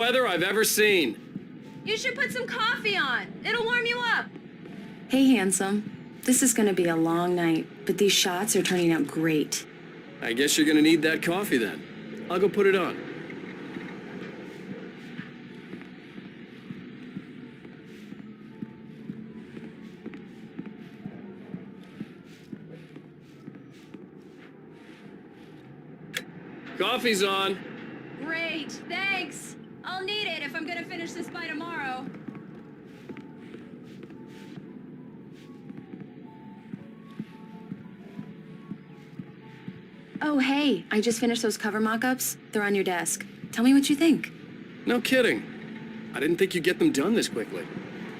weather I've ever seen. You should put some coffee on. It'll warm you up. Hey, handsome. This is gonna be a long night, but these shots are turning out great. I guess you're gonna need that coffee then. I'll go put it on. Coffee's on. Great, thanks. I'll need it if I'm gonna finish this by tomorrow. Oh, hey, I just finished those cover mock-ups. They're on your desk. Tell me what you think. No kidding. I didn't think you'd get them done this quickly.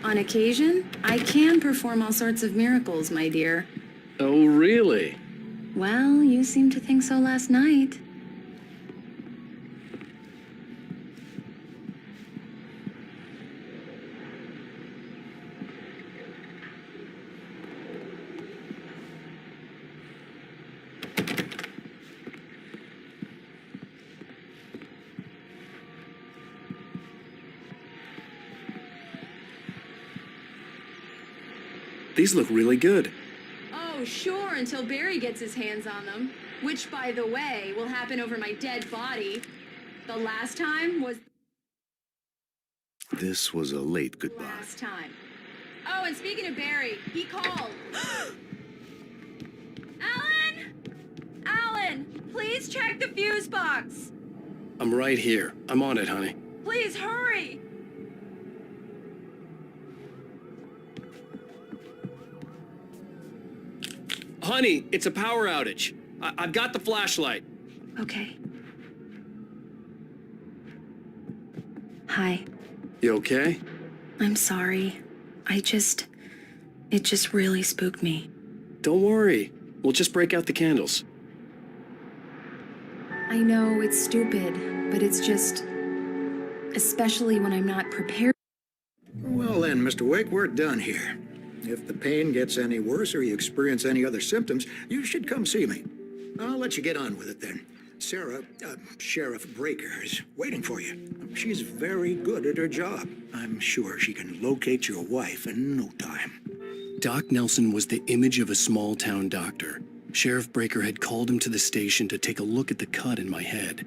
On occasion, I can perform all sorts of miracles, my dear. Oh, really? Well, you seemed to think so last night. These look really good. Oh, sure, until Barry gets his hands on them. Which, by the way, will happen over my dead body. The last time was... This was a late goodbye. Last time. Oh, and speaking of Barry, he called. Alan! Alan, please check the fuse box. I'm right here. I'm on it, honey. Please hurry. Honey, it's a power outage. I've got the flashlight. Okay. Hi. You okay? I'm sorry. It just really spooked me. Don't worry. We'll just break out the candles. I know it's stupid, but it's just... especially when I'm not prepared. Well then, Mr. Wake, we're done here. If the pain gets any worse or you experience any other symptoms, you should come see me. I'll let you get on with it then. Sarah, Sheriff Breaker, is waiting for you. She's very good at her job. I'm sure she can locate your wife in no time. Doc Nelson was the image of a small-town doctor. Sheriff Breaker had called him to the station to take a look at the cut in my head.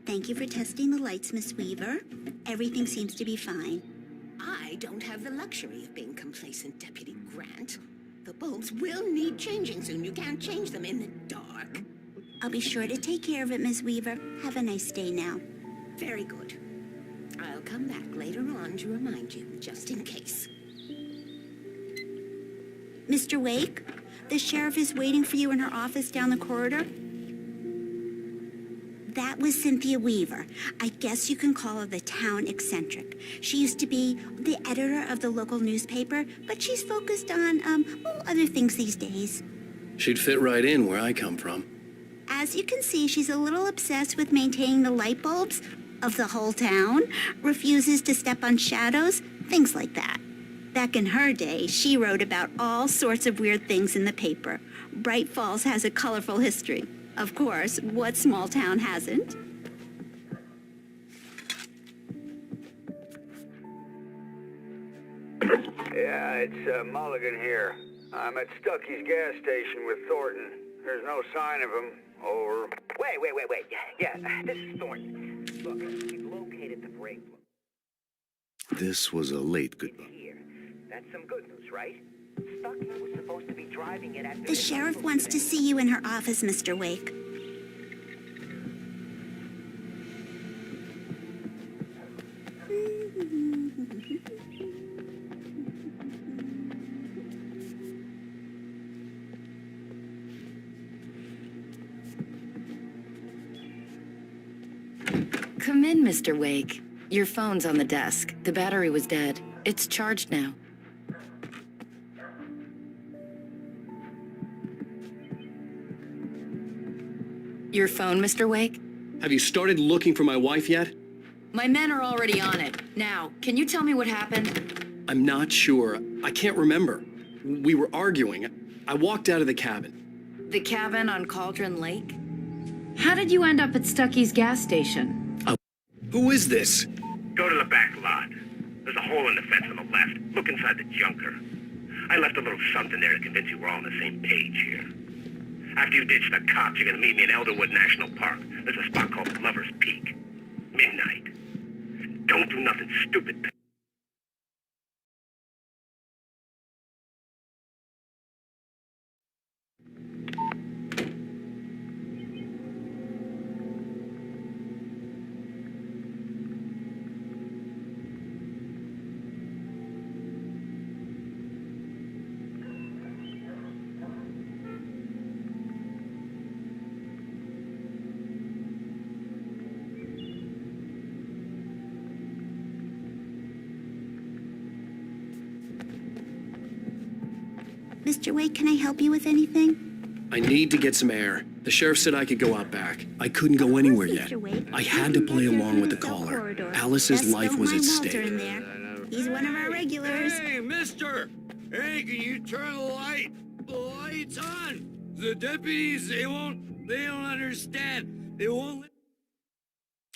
Thank you for testing the lights, Miss Weaver. Everything seems to be fine. I don't have the luxury of being complacent, Deputy Grant. The bulbs will need changing soon. You can't change them in the dark. I'll be sure to take care of it, Miss Weaver. Have a nice day now. Very good. I'll come back later on to remind you, just in case. Mr. Wake, the sheriff is waiting for you in her office down the corridor. That was Cynthia Weaver. I guess you can call her the town eccentric. She used to be the editor of the local newspaper, but she's focused on, other things these days. She'd fit right in where I come from. As you can see, she's a little obsessed with maintaining the light bulbs of the whole town, refuses to step on shadows, things like that. Back in her day, she wrote about all sorts of weird things in the paper. Bright Falls has a colorful history. Of course, what small town hasn't? Yeah, it's Mulligan here. I'm at Stuckey's gas station with Thornton. There's no sign of him. Over. Wait. Yeah, this is Thornton. Look, we've located the brake. This was a late goodbye. Here. That's some good news, right? Stuckey was supposed to be driving it at The sheriff wants to see you in her office, Mr. Wake. Come in, Mr. Wake. Your phone's on the desk. The battery was dead. It's charged now. Your phone, Mr. Wake? Have you started looking for my wife yet? My men are already on it. Now, can you tell me what happened? I'm not sure. I can't remember. We were arguing. I walked out of the cabin. The cabin on Cauldron Lake? How did you end up at Stucky's gas station? Who is this? Go to the back lot. There's a hole in the fence on the left. Look inside the junker. I left a little something there to convince you we're all on the same page here. After you ditch the cops, you're gonna meet me in Elderwood National Park. There's a spot called Lover's Peak. Midnight. Don't do nothing stupid. Mr. Wake, can I help you with anything? I need to get some air. The sheriff said I could go out back. I couldn't go anywhere yet. Mr. Wake. I had to play along with the Cell caller. corridor. Alice's Best life don't was at mind Walter stake. in there. He's one of our regulars. Hey, mister! Hey, can you turn the light? The light's on! The deputies, they don't understand. They won't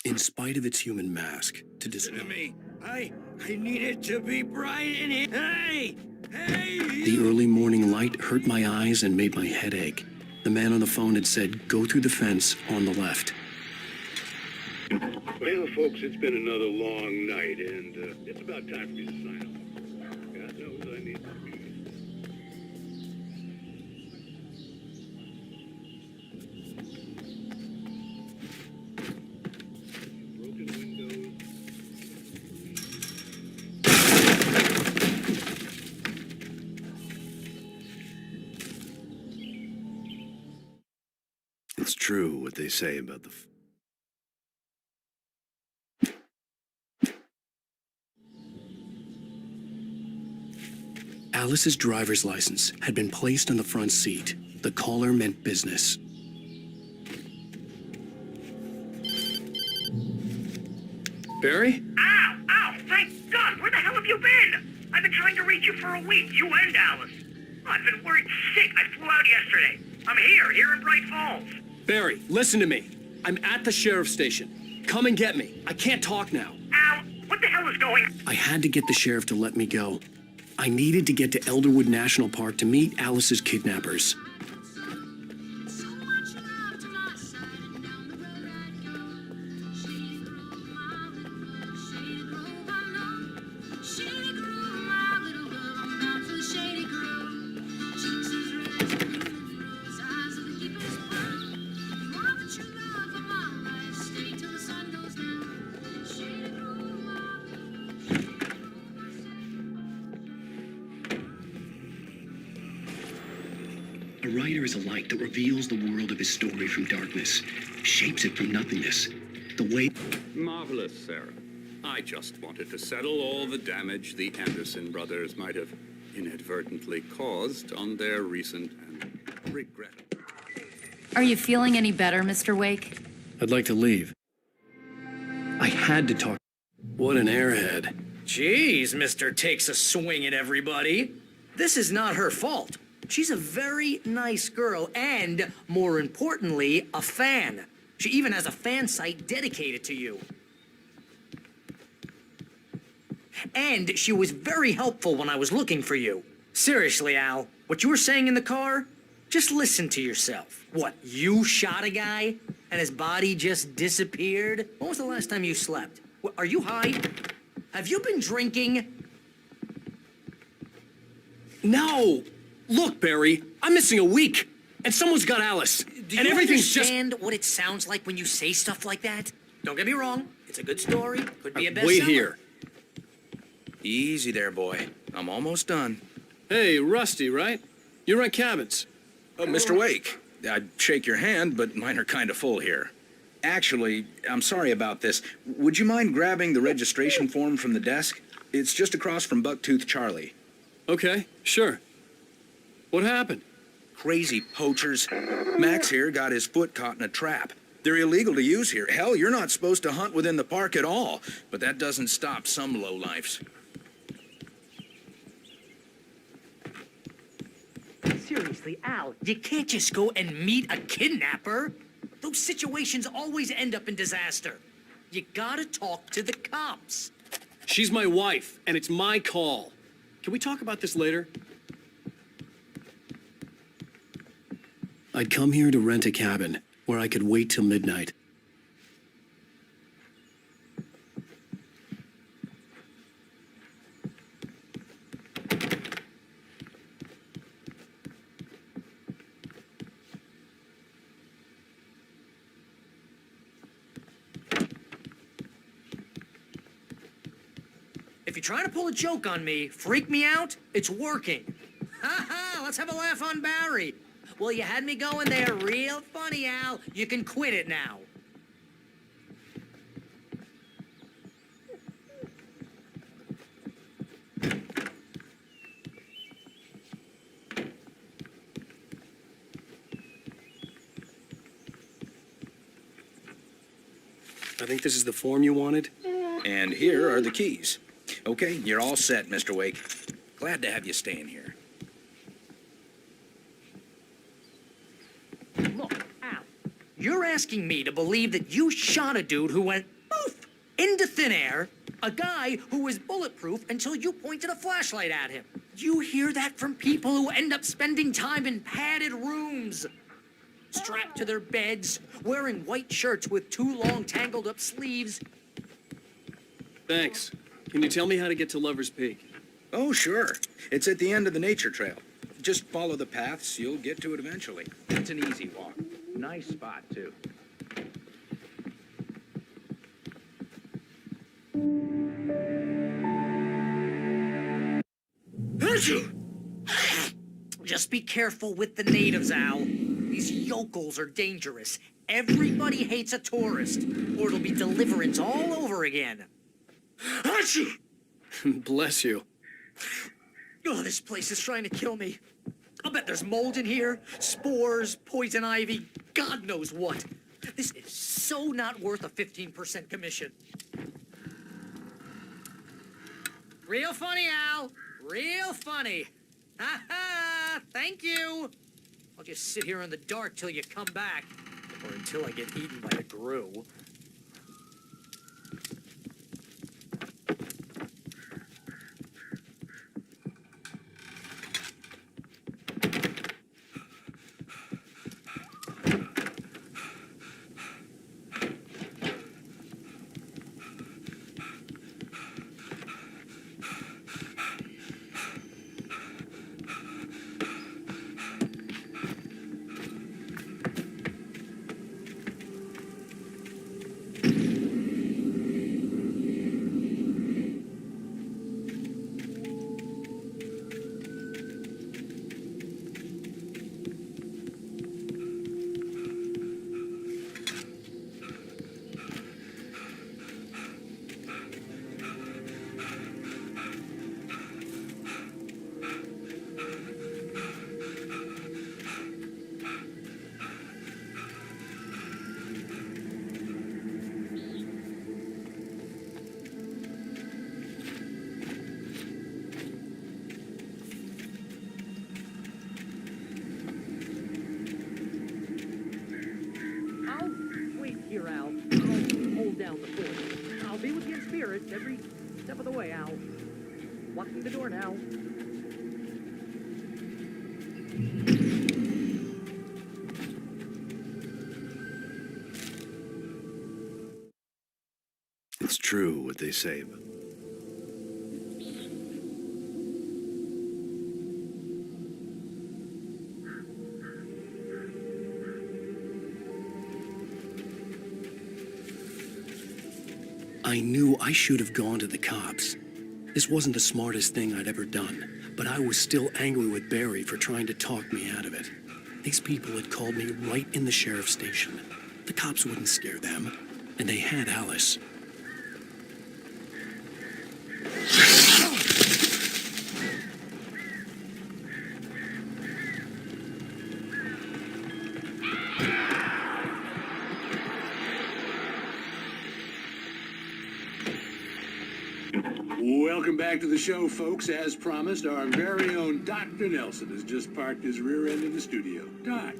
In spite of its human mask, to listen to me. I need it to be bright in here. Hey! Hey! the early morning light hurt my eyes and made my head ache. The man on the phone had said, go through the fence on the left. Well, folks, it's been another long night, and it's about time for me to sign off. God knows I need some peace. Broken windows. It's true what they say about the... Alice's driver's license had been placed on the front seat. The caller meant business. Barry? Ow! Ow! Thank God! Where the hell have you been? I've been trying to reach you for a week, you and Alice. I've been worried sick. I flew out yesterday. I'm here in Bright Falls. Barry, listen to me. I'm at the sheriff's station. Come and get me. I can't talk now. Al, what the hell is going on? I had to get the sheriff to let me go. I needed to get to Elderwood National Park to meet Alice's kidnappers. A writer is a light that reveals the world of his story from darkness, shapes it from nothingness. The way... Marvelous, Sarah. I just wanted to settle all the damage the Anderson brothers might have inadvertently caused on their recent and regrettable... Are you feeling any better, Mr. Wake? I'd like to leave. I had to talk... What an airhead. Jeez, Mr. Takes a Swing at everybody. This is not her fault. She's a very nice girl and, more importantly, a fan. She even has a fan site dedicated to you. And she was very helpful when I was looking for you. Seriously, Al, what you were saying in the car? Just listen to yourself. What, you shot a guy and his body just disappeared? When was the last time you slept? What, are you high? Have you been drinking? No! Look, Barry, I'm missing a week, and someone's got Alice. Do and you everything's understand what it sounds like when you say stuff like that? Don't get me wrong. It's a good story. Could be a bestseller. Wait here. Easy there, boy. I'm almost done. Hey, Rusty, right? You rent cabins. Oh, Mr. Wake, I'd shake your hand, but mine are kind of full here. Actually, I'm sorry about this. Would you mind grabbing the registration form from the desk? It's just across from Bucktooth Charlie. Okay, sure. What happened? Crazy poachers. Max here got his foot caught in a trap. They're illegal to use here. Hell, you're not supposed to hunt within the park at all. But that doesn't stop some lowlifes. Seriously, Al, you can't just go and meet a kidnapper. Those situations always end up in disaster. You gotta talk to the cops. She's my wife, and it's my call. Can we talk about this later? I'd come here to rent a cabin where I could wait till midnight. If you're trying to pull a joke on me, freak me out, it's working. Ha ha, let's have a laugh on Barry. Well, you had me going there real funny, Al. You can quit it now. I think this is the form you wanted. And here are the keys. Okay, you're all set, Mr. Wake. Glad to have you staying here. Look, Al, you're asking me to believe that you shot a dude who went poof into thin air, a guy who was bulletproof until you pointed a flashlight at him. You hear that from people who end up spending time in padded rooms, strapped to their beds, wearing white shirts with too long tangled up sleeves. Thanks. Can you tell me how to get to Lover's Peak? Oh, sure. It's at the end of the nature trail. Just follow the paths, you'll get to it eventually. It's an easy walk. Nice spot, too. Just be careful with the natives, Al. These yokels are dangerous. Everybody hates a tourist, or it'll be deliverance all over again. Achoo! Bless you. Oh, this place is trying to kill me. I'll bet there's mold in here, spores, poison ivy, God knows what. This is so not worth a 15% commission. Real funny, Al. Real funny. Ha ha! Thank you. I'll just sit here in the dark till you come back, or until I get eaten by a grue. Here, Al. I'll hold down the fort. I'll be with you in spirit every step of the way, Al. Locking the door now. It's true what they say. I knew I should have gone to the cops. This wasn't the smartest thing I'd ever done, but I was still angry with Barry for trying to talk me out of it. These people had called me right in the sheriff's station. The cops wouldn't scare them, and they had Alice. Welcome back to the show, folks. As promised, our very own Dr. Nelson has just parked his rear end in the studio. Doc,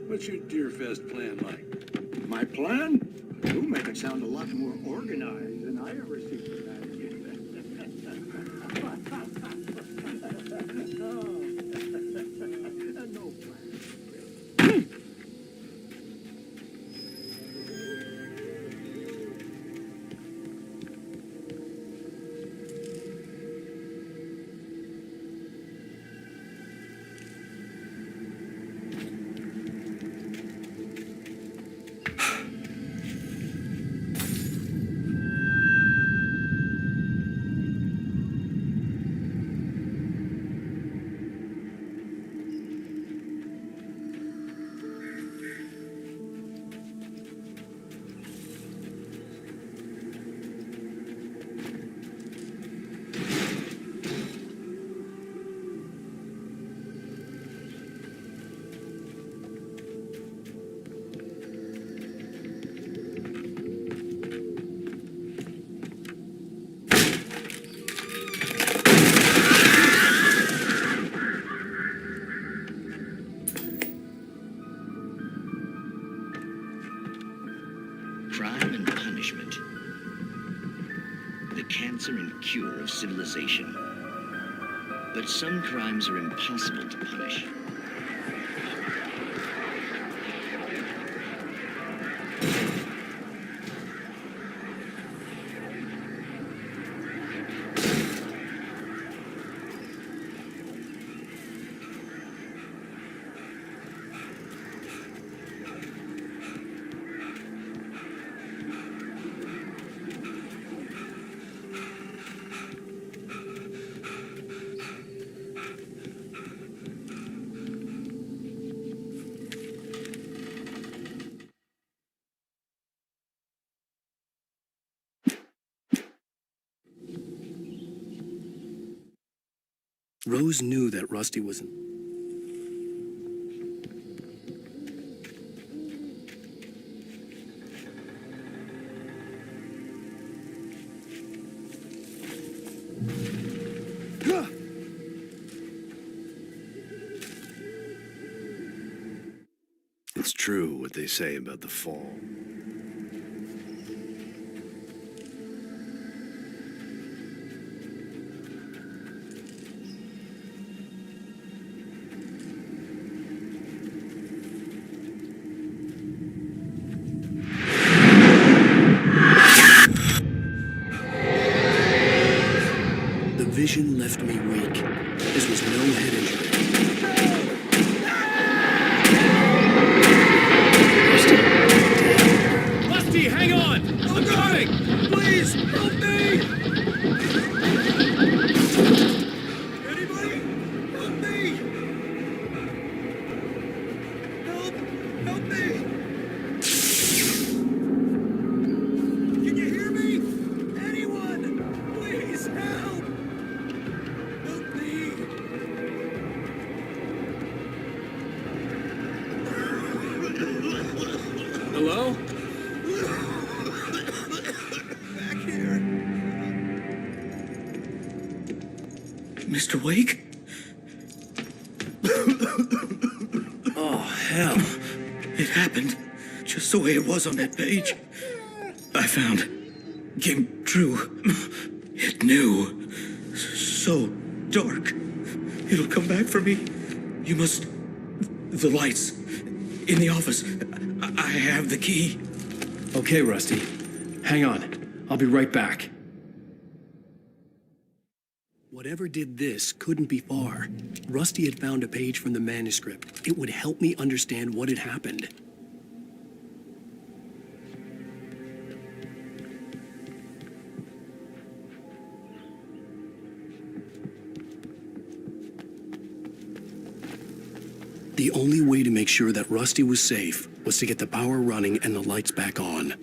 what's your Deer Fest plan like? My plan? You'll make it sound a lot more organized than I ever see for that. No plan. Crime and punishment. The cancer and cure of civilization. But some crimes are impossible to punish. Rose knew that Rusty was It's true what they say about the fall. The vision left me weak. This was no head injury. Rusty, hang on! I'm coming! Please, help me! Anybody? Help me! Help me! Can you hear me? Anyone? Please, help! Help me! Hello? Back here. Mr. Wake? Oh, hell. It happened just the way it was on that page. I found. Came true. It knew. So dark. It'll come back for me. You must. The lights. In the office. I have the key. Okay, Rusty. Hang on. I'll be right back. Whatever did this couldn't be far. Rusty had found a page from the manuscript. It would help me understand what had happened. The only way to make sure that Rusty was safe was to get the power running and the lights back on.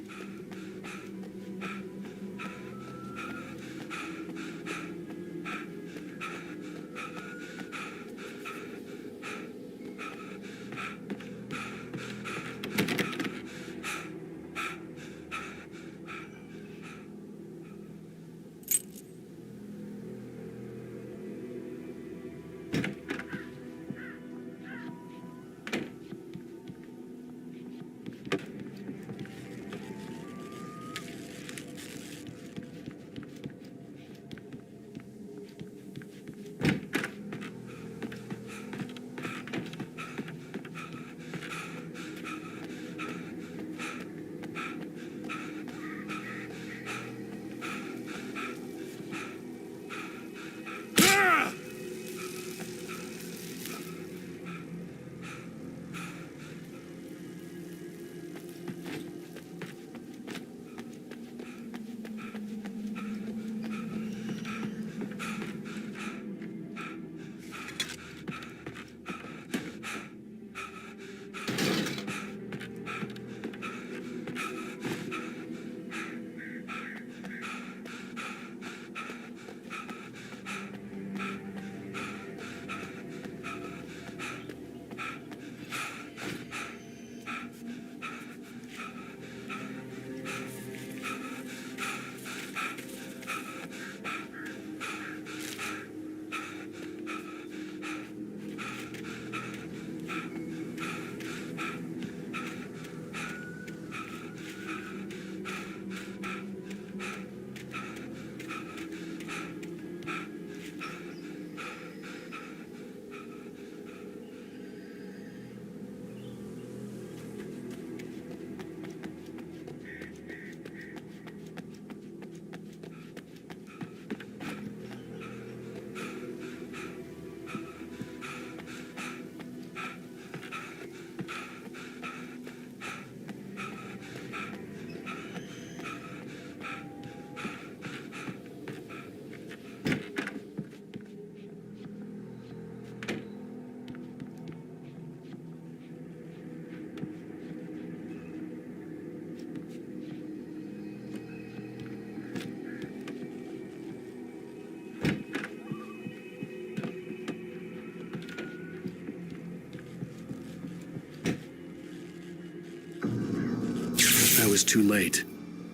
was too late.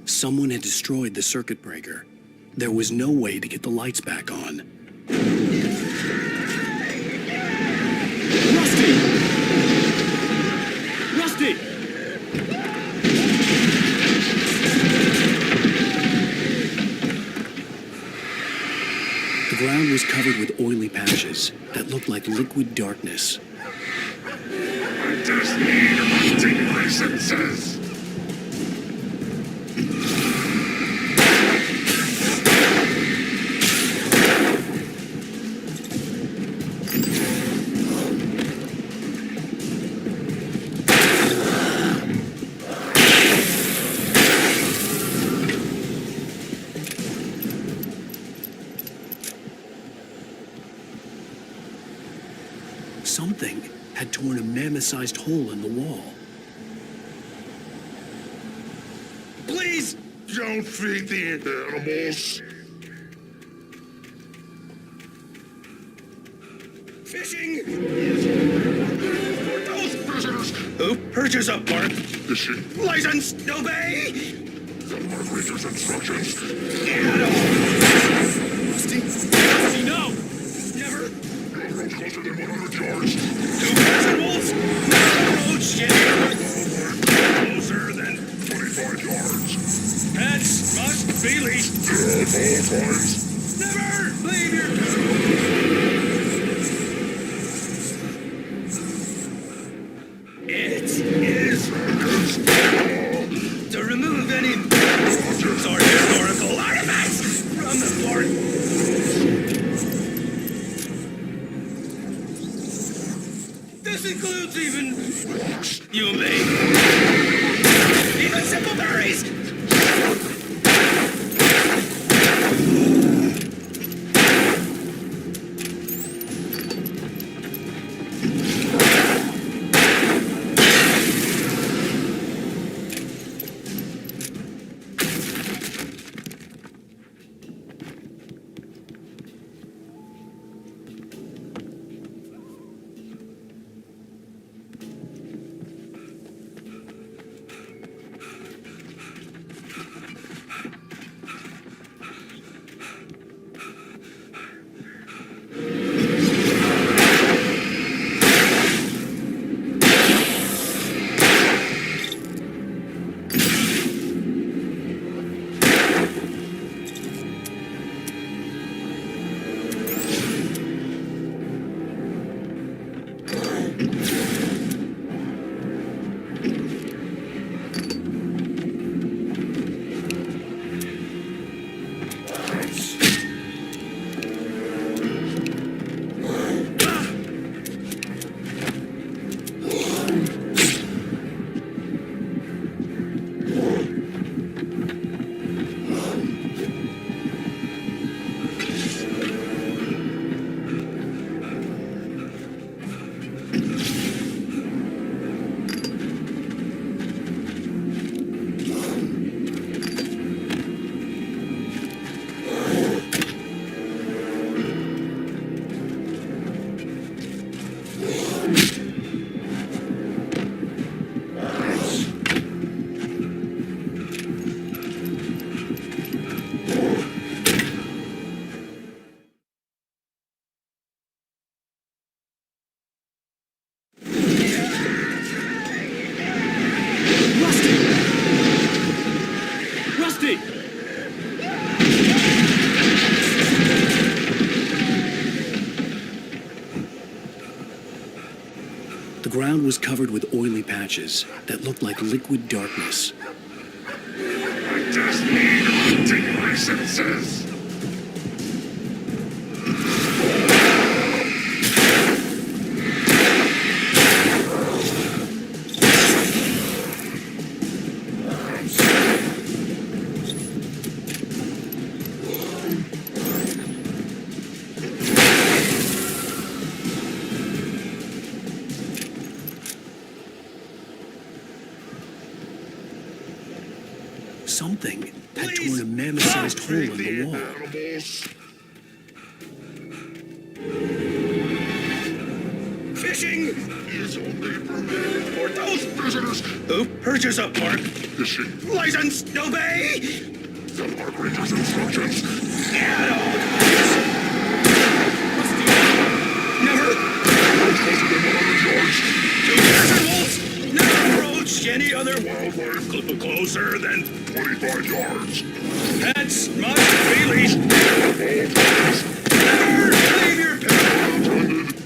Someone had destroyed the circuit breaker. There was no way to get the lights back on. Rusty! Rusty! The ground was covered with oily patches that looked like liquid darkness. I just need hunting licenses. Something had torn a mammoth-sized hole in the wall. Please don't feed the animals. Fishing! Those prisoners! Who? Purchase a bark. Fishing. License! Obey! The Margarita's instructions. Get off! Rusty? Rusty, no! Never! No roads closer than 100 yards. Two prison wolves? No roads yet! Closer than 25 yards. pets must be leashed. At all times. Never leave your coop. It is to remove any or historical artifacts from the fort. This includes even you may even simple berries. Rusty! The ground was covered with oily patches that looked like liquid darkness. I just need hunting licenses. Something had torn a mammoth-sized hole in the wall. Animals. Fishing Is only permitted transport those Visitors! who purchase a park Is she? licensed to obey. The park ranger's instructions. Get all the Never. To desert wolves, never approach any other wildlife closer than 25 yards. pets must be leashed. Never leave your pet.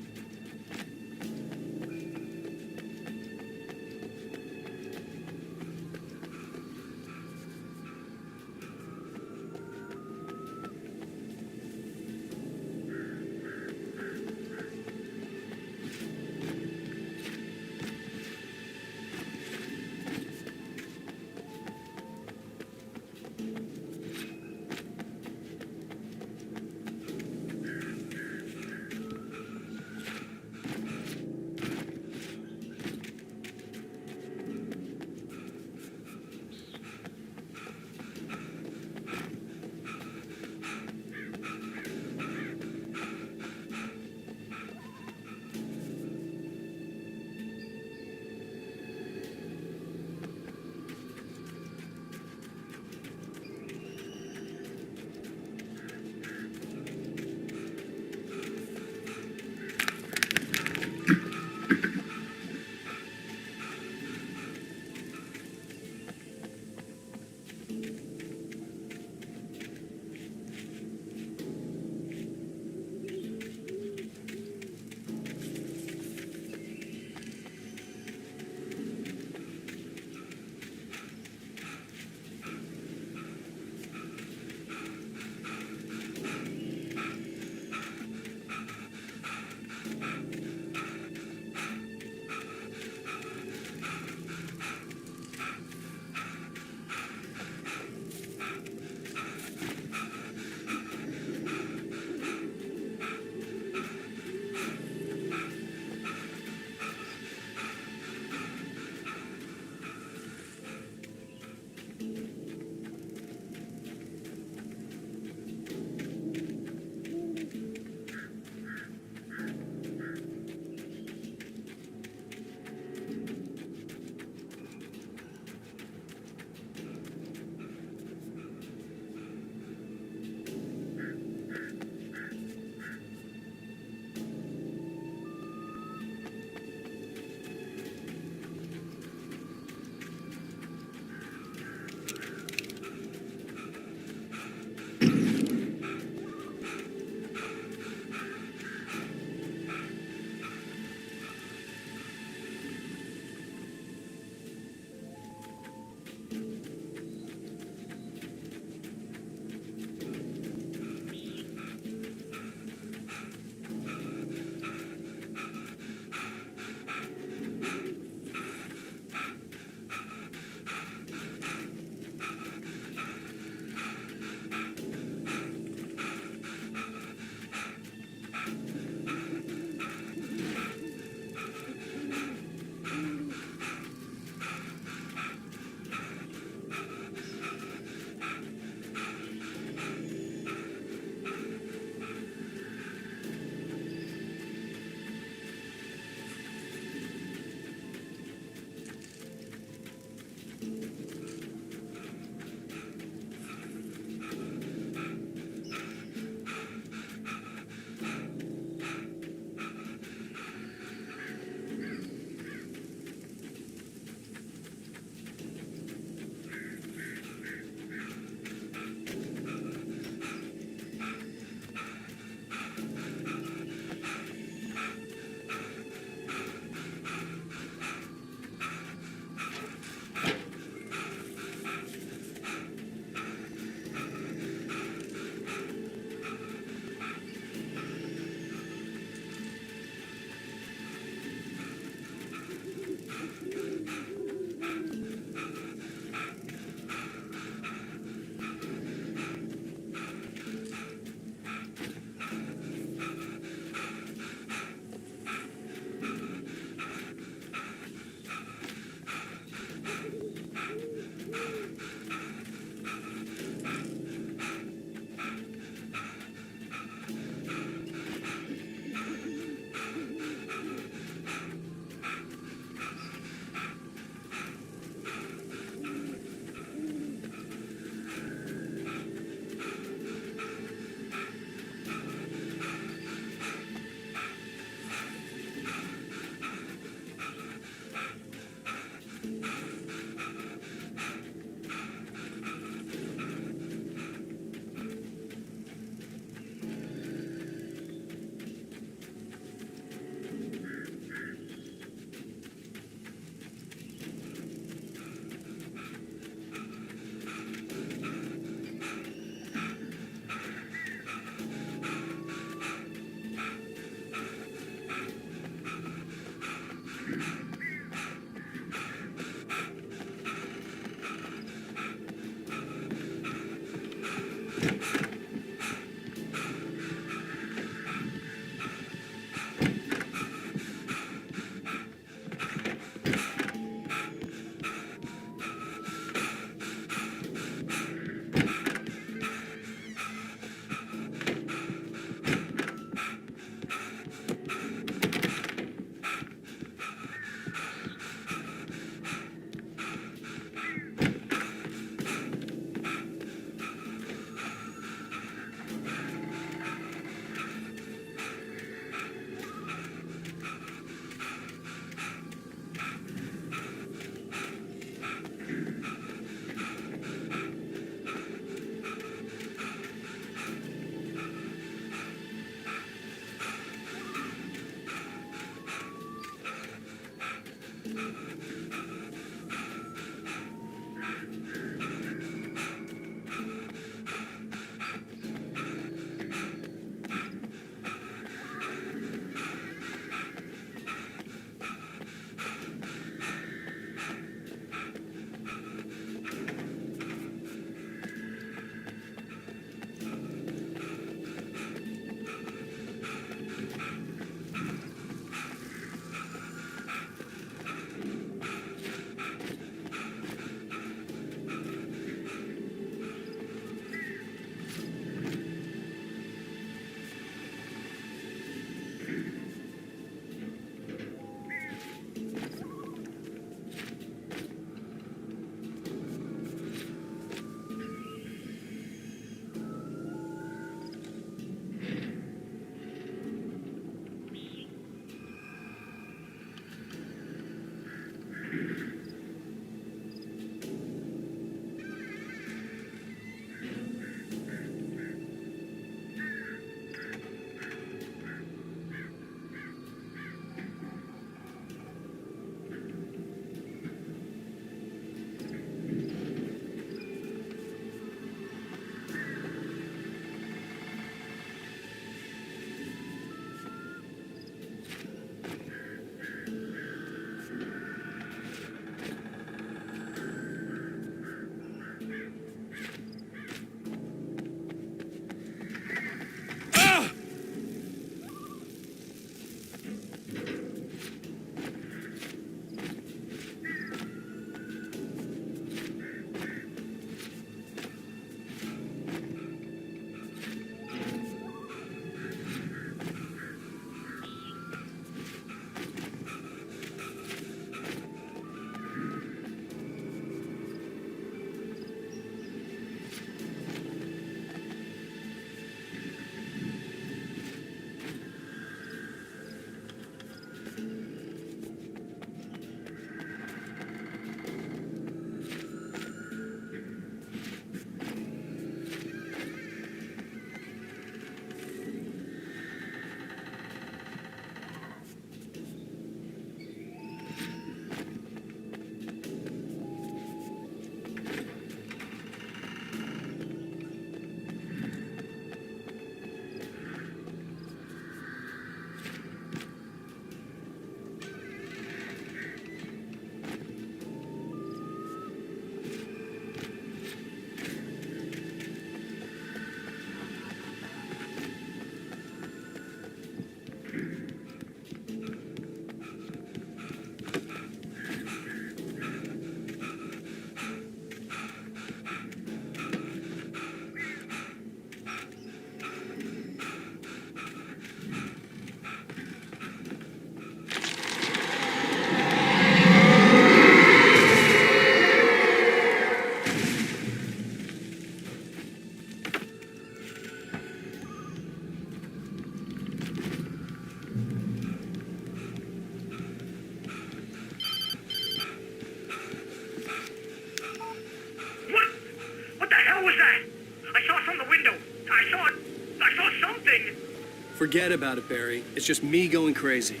Forget about it, Barry. It's just me going crazy.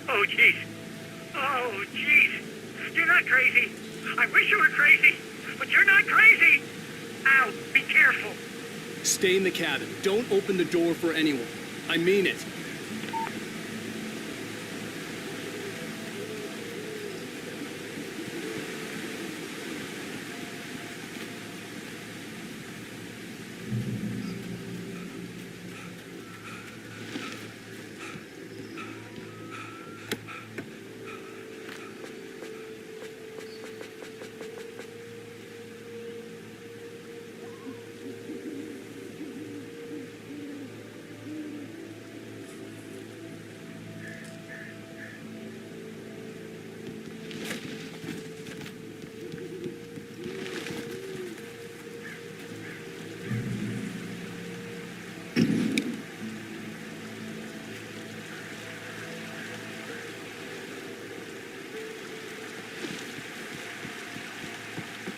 Oh, jeez. Oh, jeez. You're not crazy. I wish you were crazy, but you're not crazy. Al, be careful. Stay in the cabin. Don't open the door for anyone. I mean it.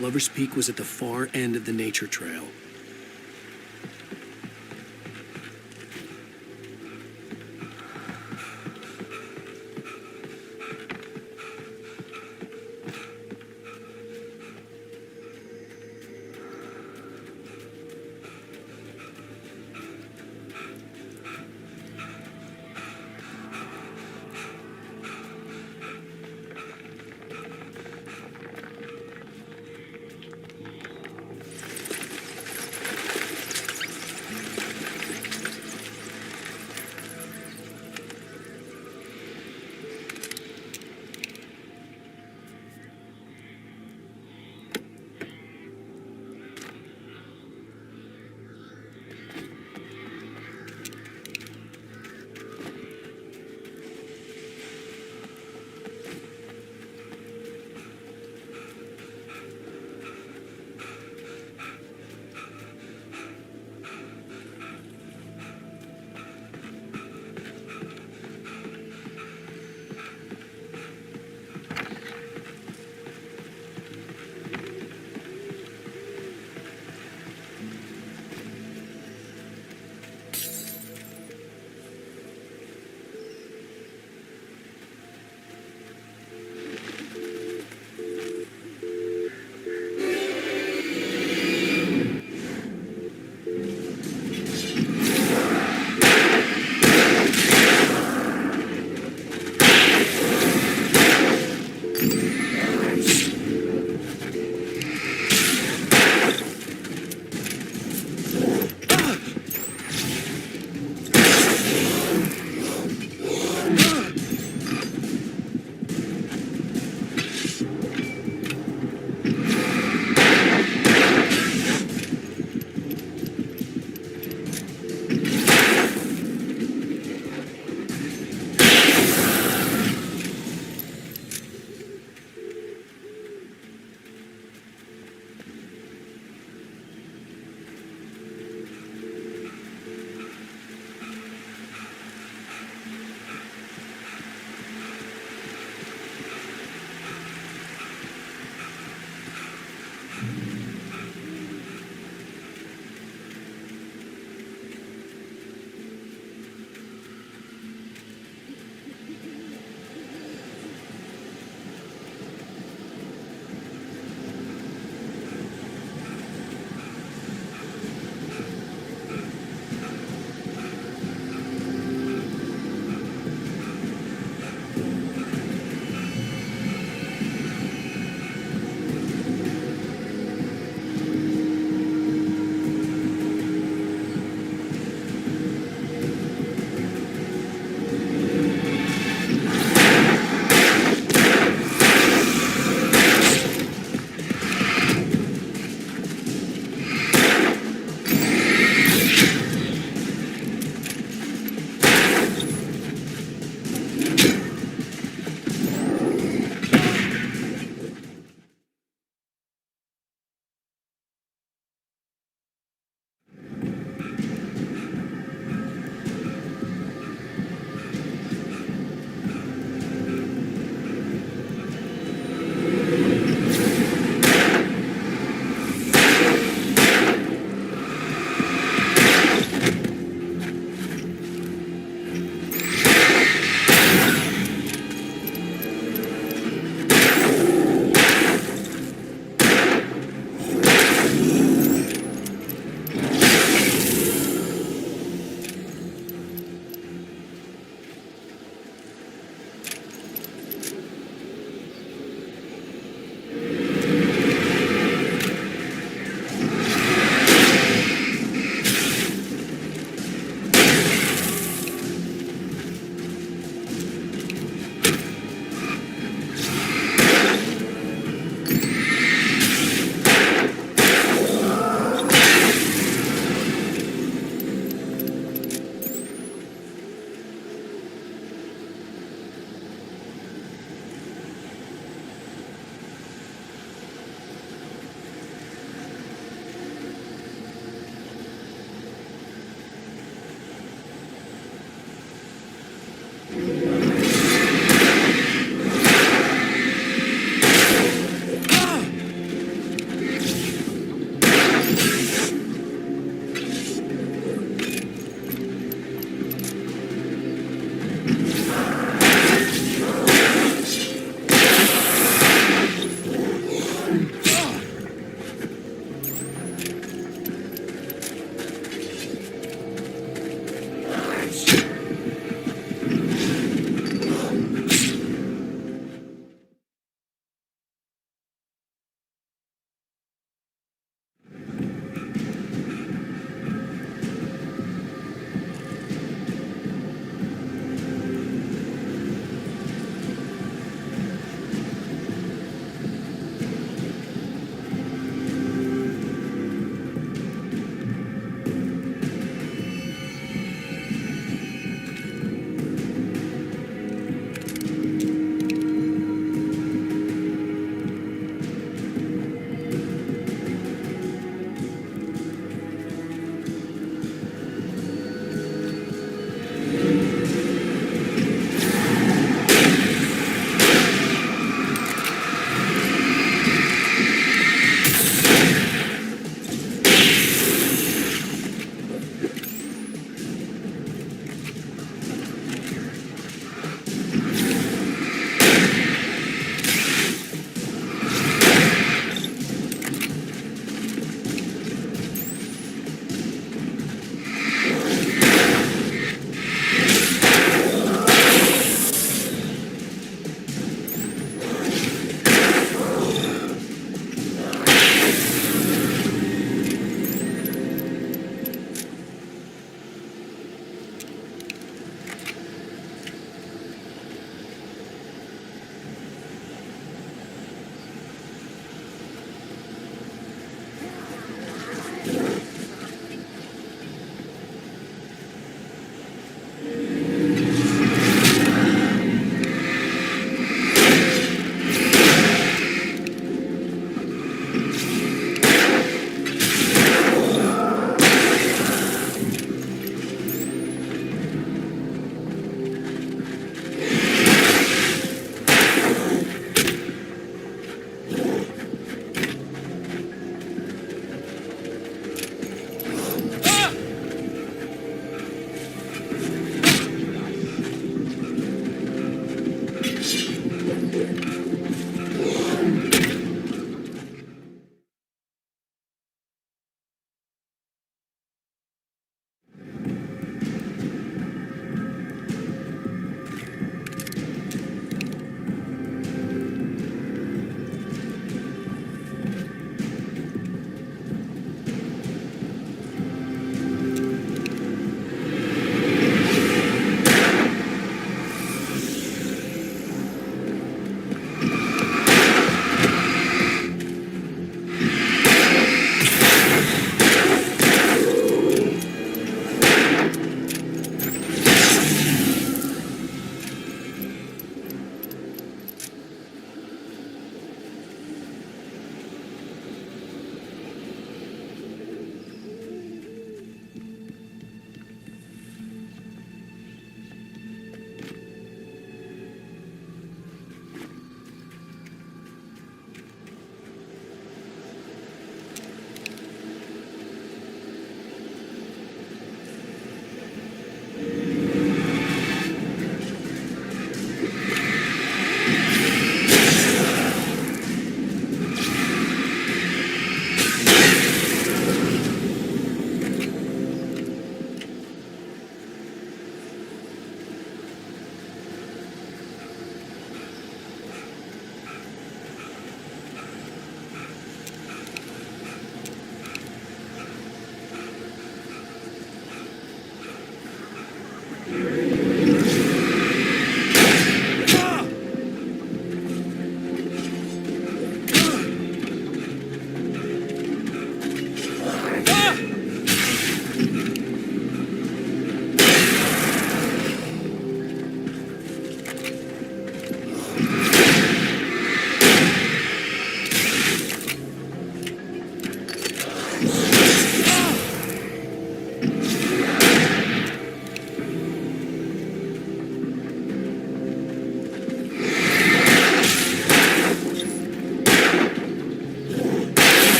Lover's Peak was at the far end of the nature trail.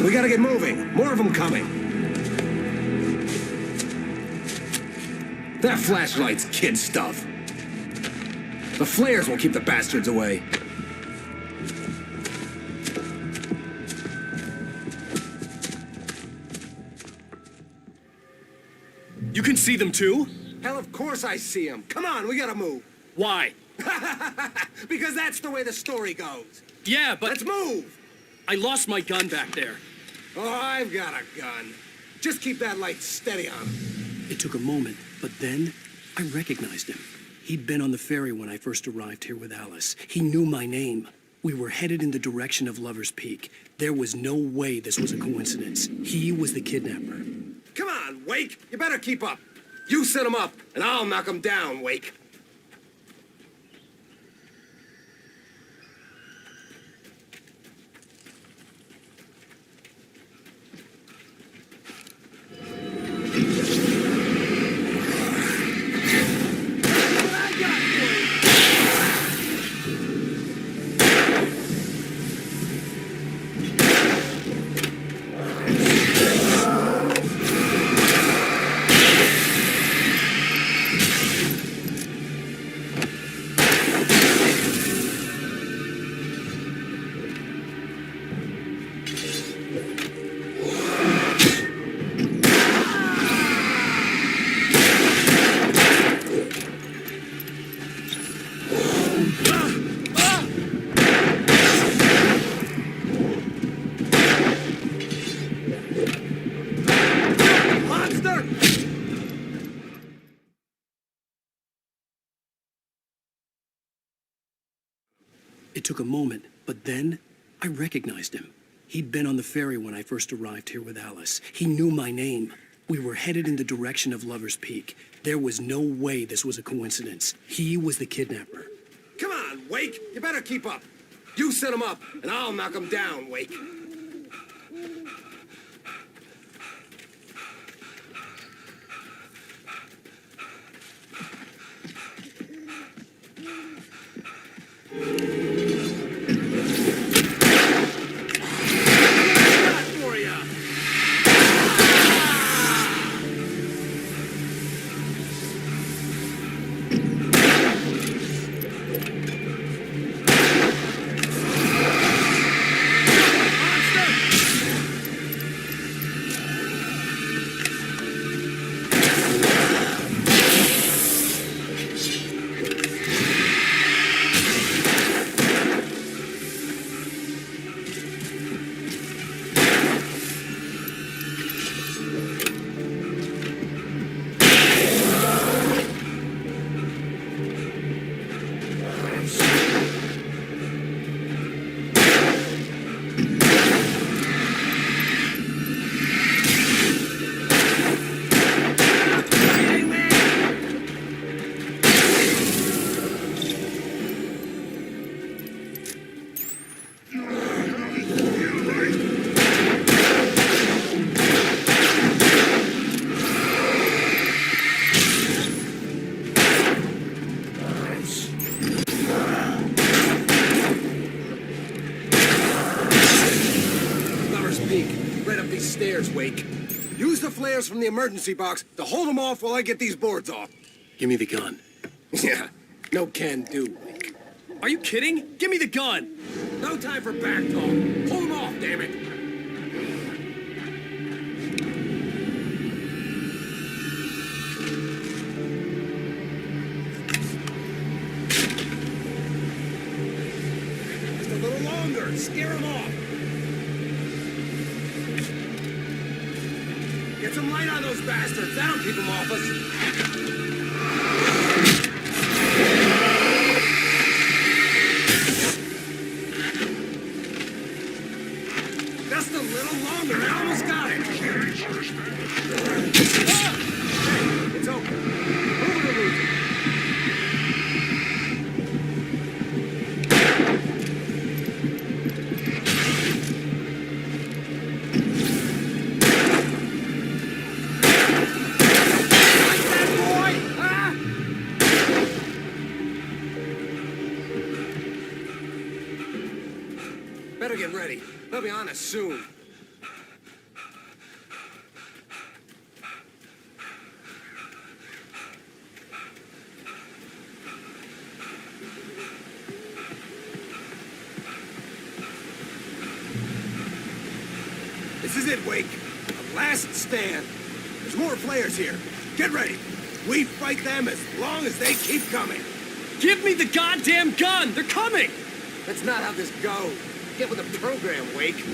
We gotta get moving. More of them coming. That flashlight's kid stuff. The flares will keep the bastards away. You can see them too? Hell, of course I see them. Come on, we gotta move. Why? Because that's the way the story goes. Yeah, but... Let's move! I lost my gun back there. Oh, I've got a gun. Just keep that light steady on him. It took a moment, but then I recognized him. He'd been on the ferry when I first arrived here with Alice. He knew my name. We were headed in the direction of Lover's Peak. There was no way this was a coincidence. He was the kidnapper. Come on, Wake. You better keep up. You set him up, and I'll knock him down, Wake. It took a moment, but then I recognized him. He'd been on the ferry when I first arrived here with Alice. He knew my name. We were headed in the direction of Lover's Peak. There was no way this was a coincidence. He was the kidnapper. Come on, Wake. You better keep up. You set him up, and I'll knock him down, Wake. flares, Wake. Use the flares from the emergency box to hold them off while I get these boards off. Give me the gun. Yeah, no can do, Wake. Are you kidding? Give me the gun! No time for back talk. Hold them off, damn it. Just a little longer. Scare them off. Get some light on those bastards. That'll keep them off us. Just a little longer. I almost got it. Hey, it's open. Move or lose it. Like that, boy? Huh? Better get ready. They'll be on us soon. This is it, Wake. The last stand. There's more players here. Get ready. We fight them as long as they keep coming. Give me the goddamn gun! They're coming! That's not how this goes. Get with the program, Wake.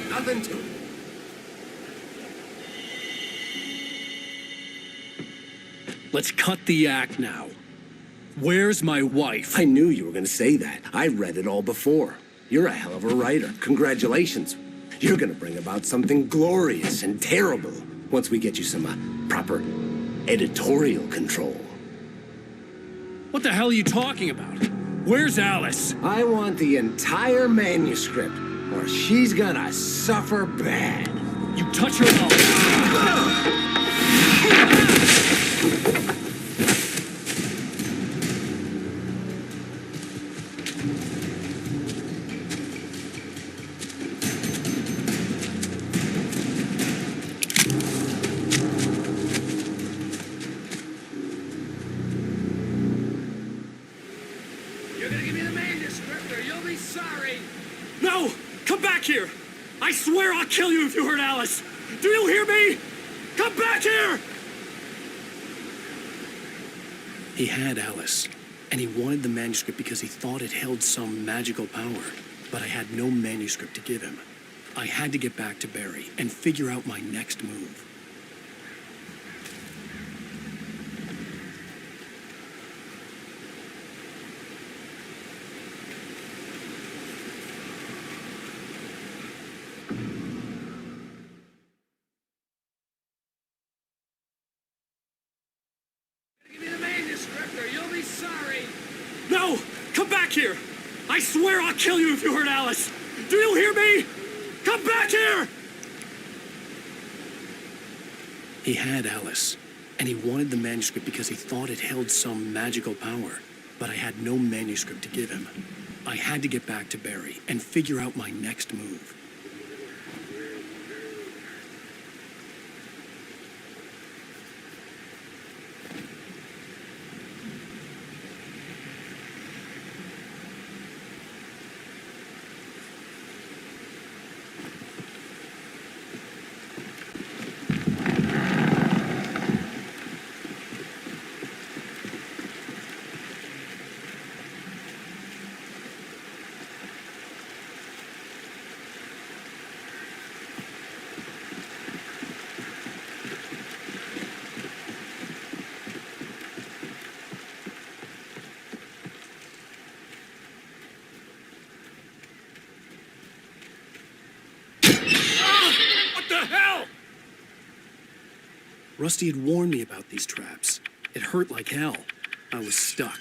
Nothing to it. Let's cut the act now. Where's my wife? I knew you were going to say that. I read it all before. You're a hell of a writer. Congratulations. You're going to bring about something glorious and terrible once we get you some proper editorial control. What the hell are you talking about? Where's Alice? I want the entire manuscript, or she's gonna suffer bad. You touch her You're gonna give me the manuscript or you'll be sorry! sorry! No! Come back here! I swear I'll kill you if you hurt Alice! Do you hear me? Come back here! He had Alice, and he wanted the manuscript because he thought it held some magical power. But I had no manuscript to give him. I had to get back to Barry and figure out my next move. Give me the manuscript or you'll be sorry! No! Come back here! I swear I'll kill you if you hurt Alice! Do you hear me? Come back here! He had Alice, and he wanted the manuscript because he thought it held some magical power. But I had no manuscript to give him. I had to get back to Barry and figure out my next move. Rusty had warned me about these traps. It hurt like hell. I was stuck.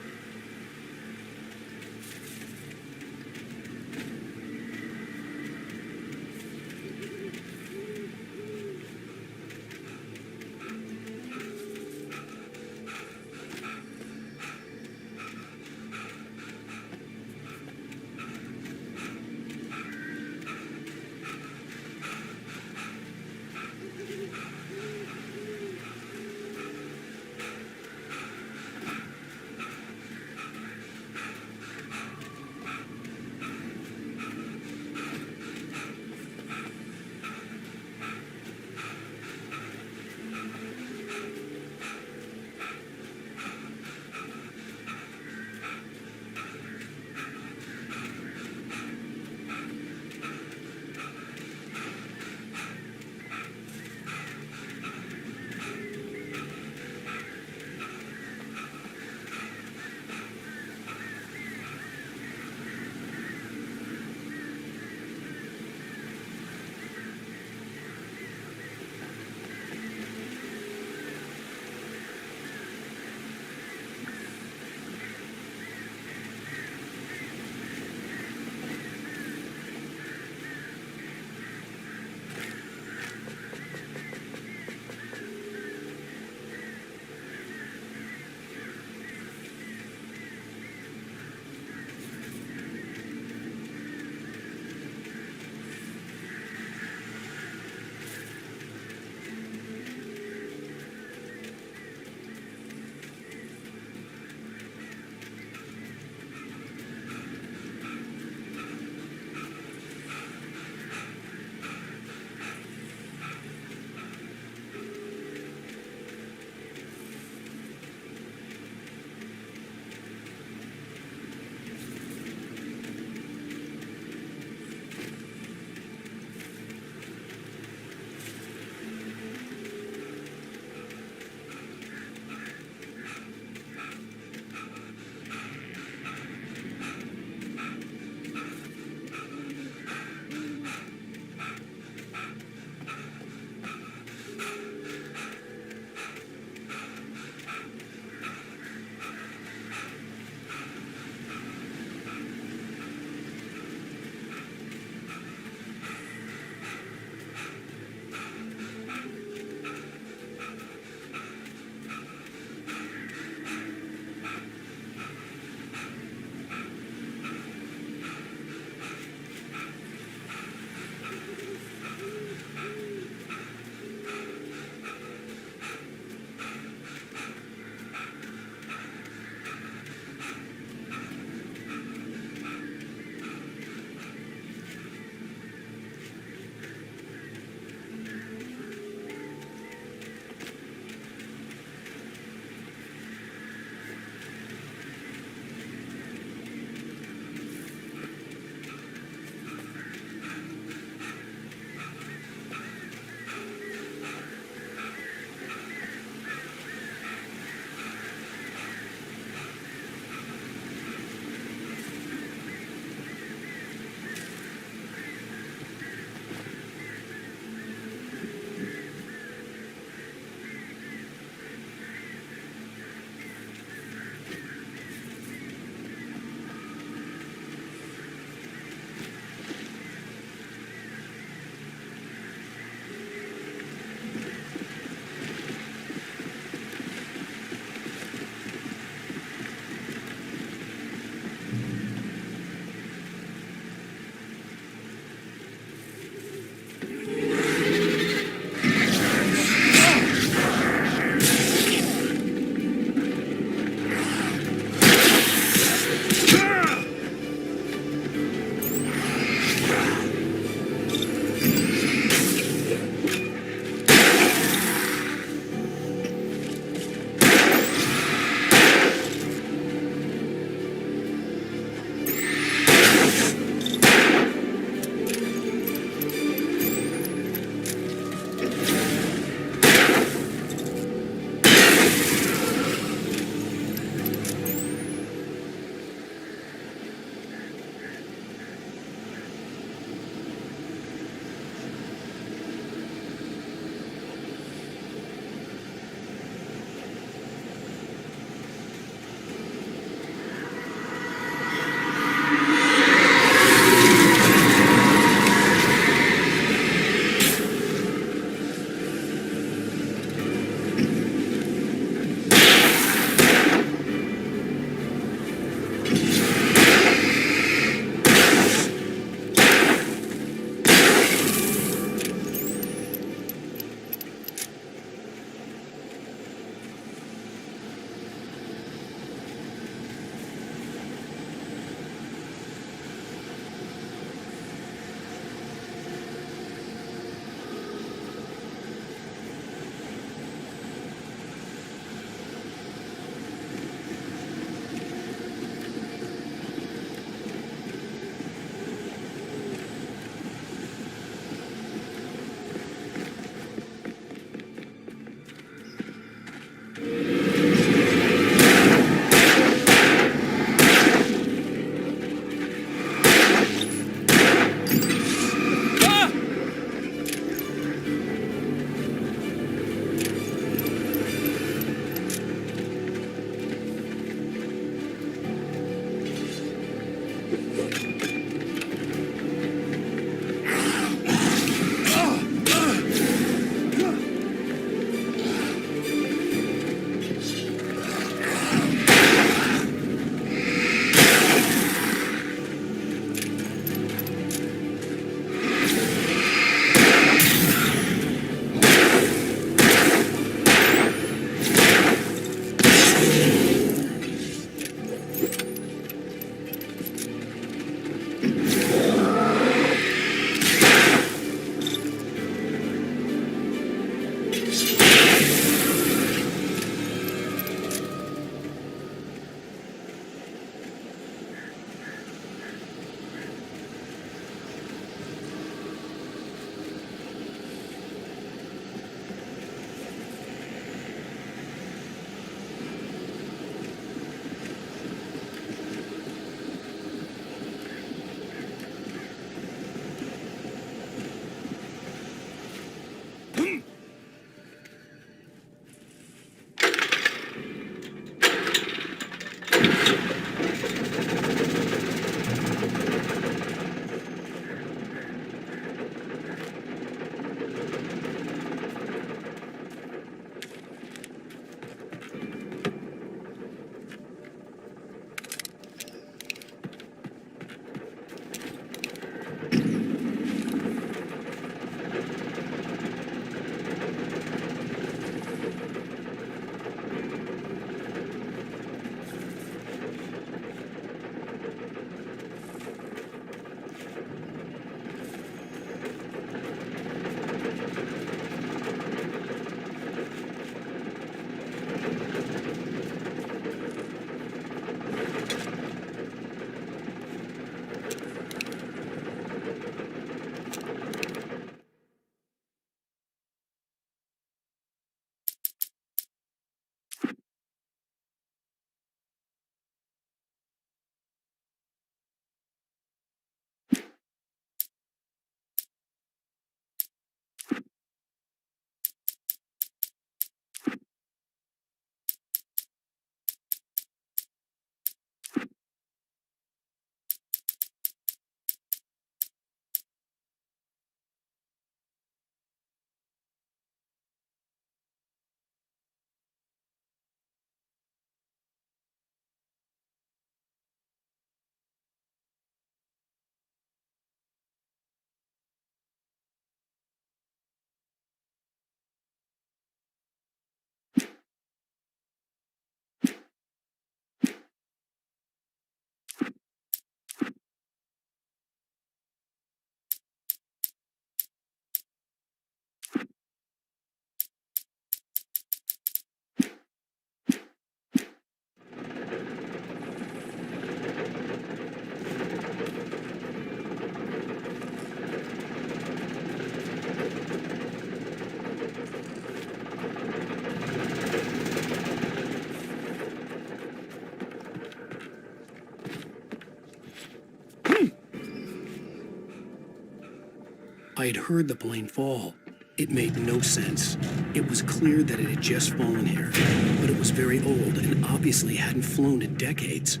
I had heard the plane fall. It made no sense. It was clear that it had just fallen here, but it was very old and obviously hadn't flown in decades.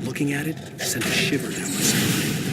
Looking at it sent a shiver down my spine.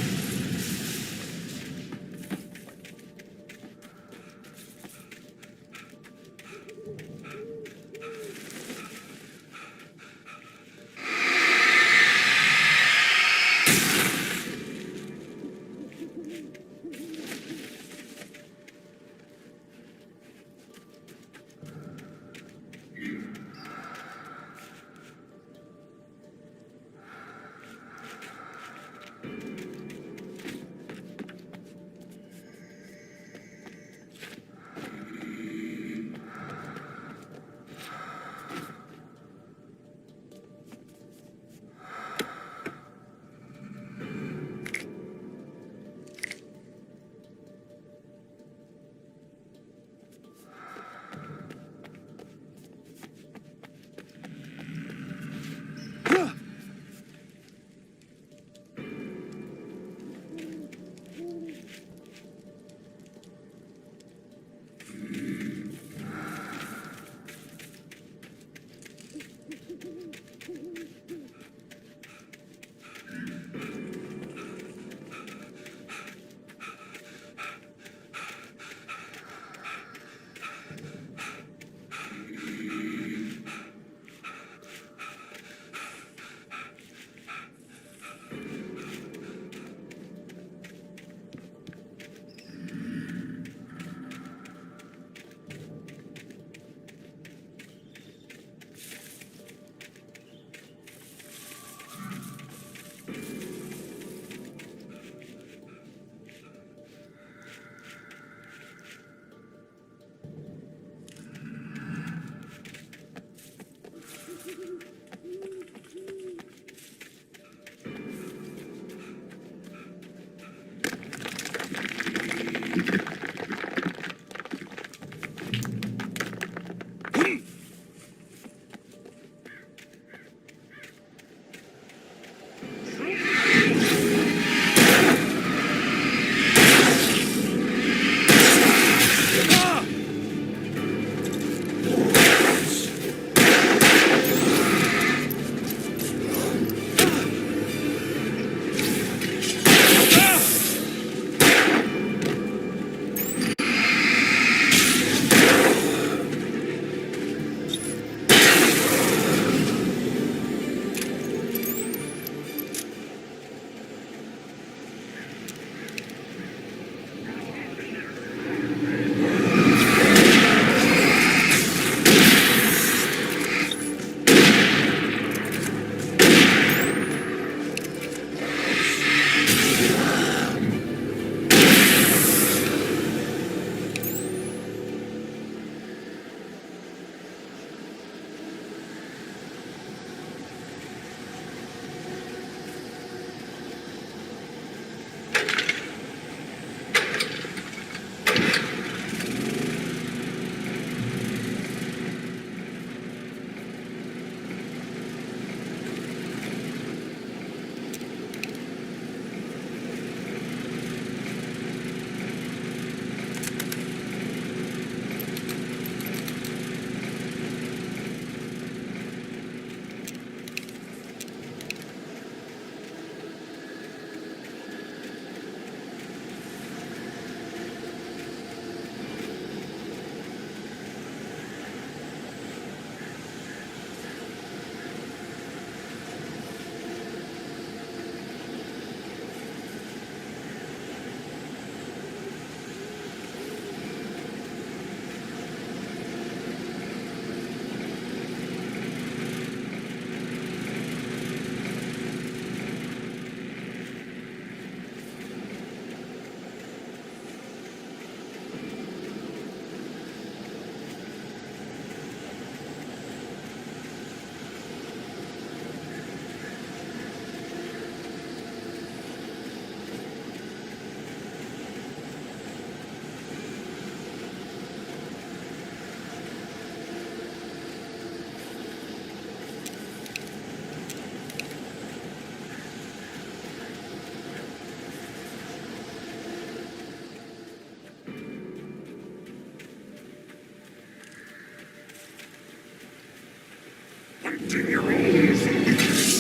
using your own zombies.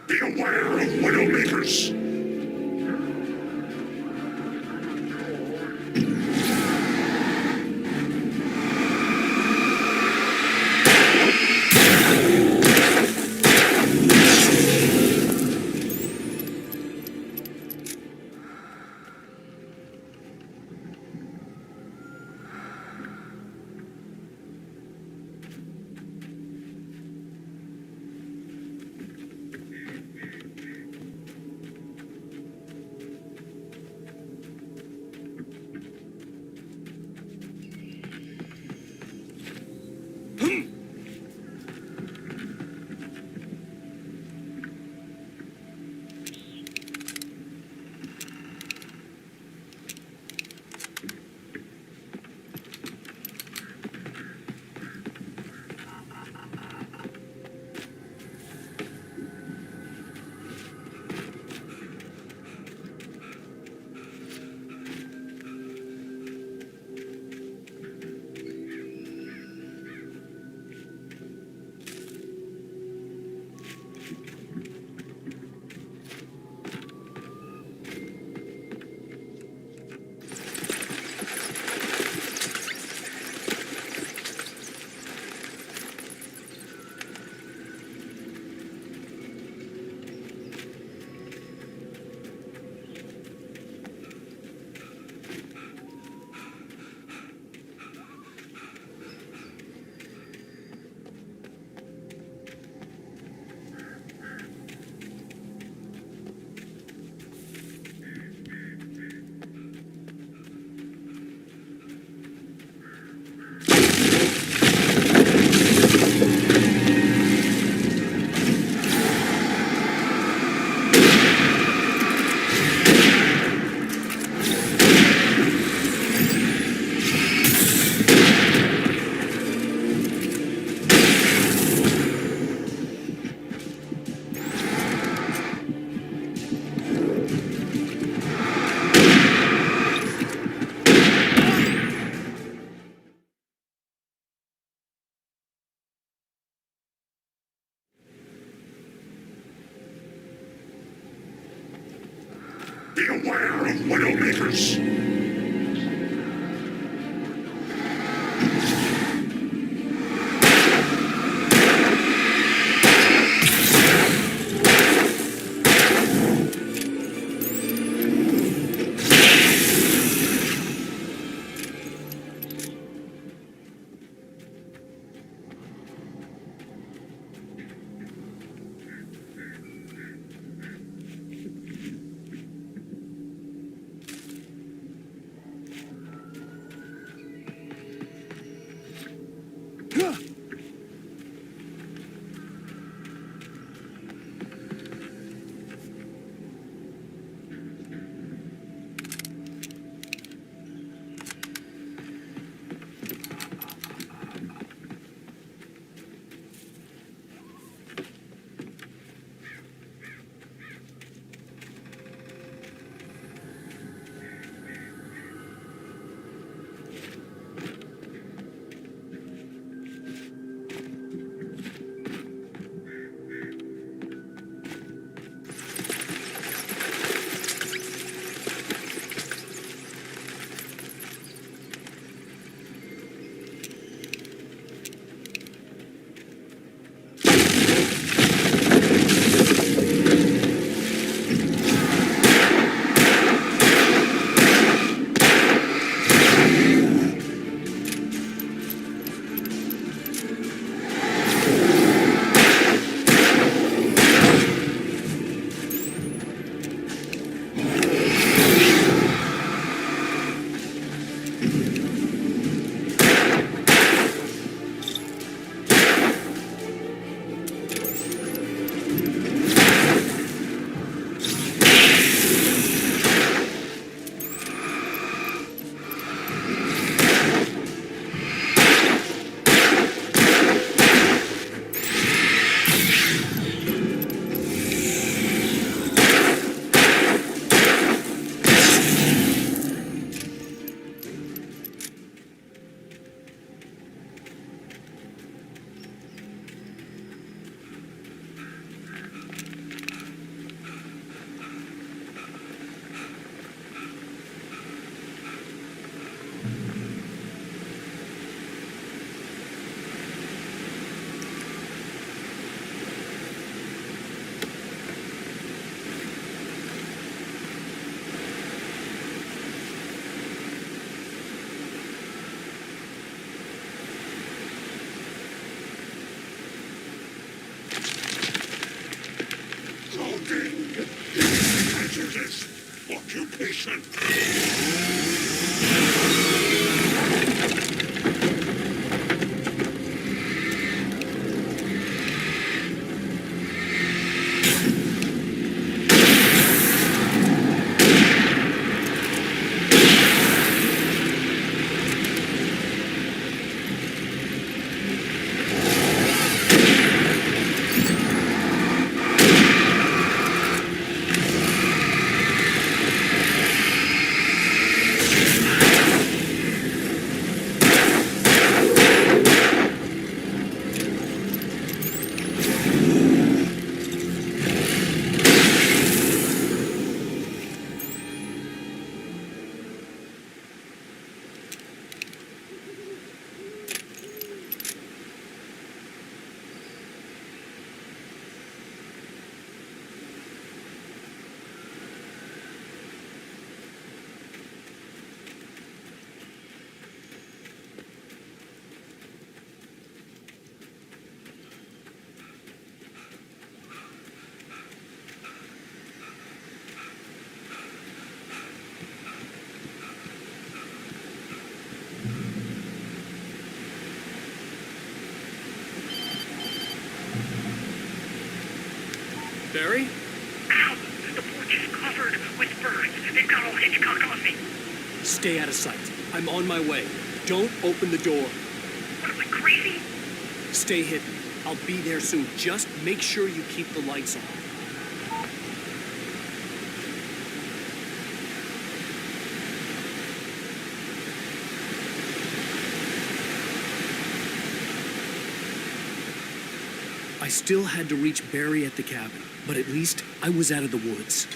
Beware of Widowmakers. Beware of Widowmakers! Hazardous occupation. Barry? Ow! The porch is covered with birds. They've got all Hitchcock on me. Stay out of sight. I'm on my way. Don't open the door. What am I, crazy? Stay hidden. I'll be there soon. Just make sure you keep the lights on. I still had to reach Barry at the cabin, but at least I was out of the woods.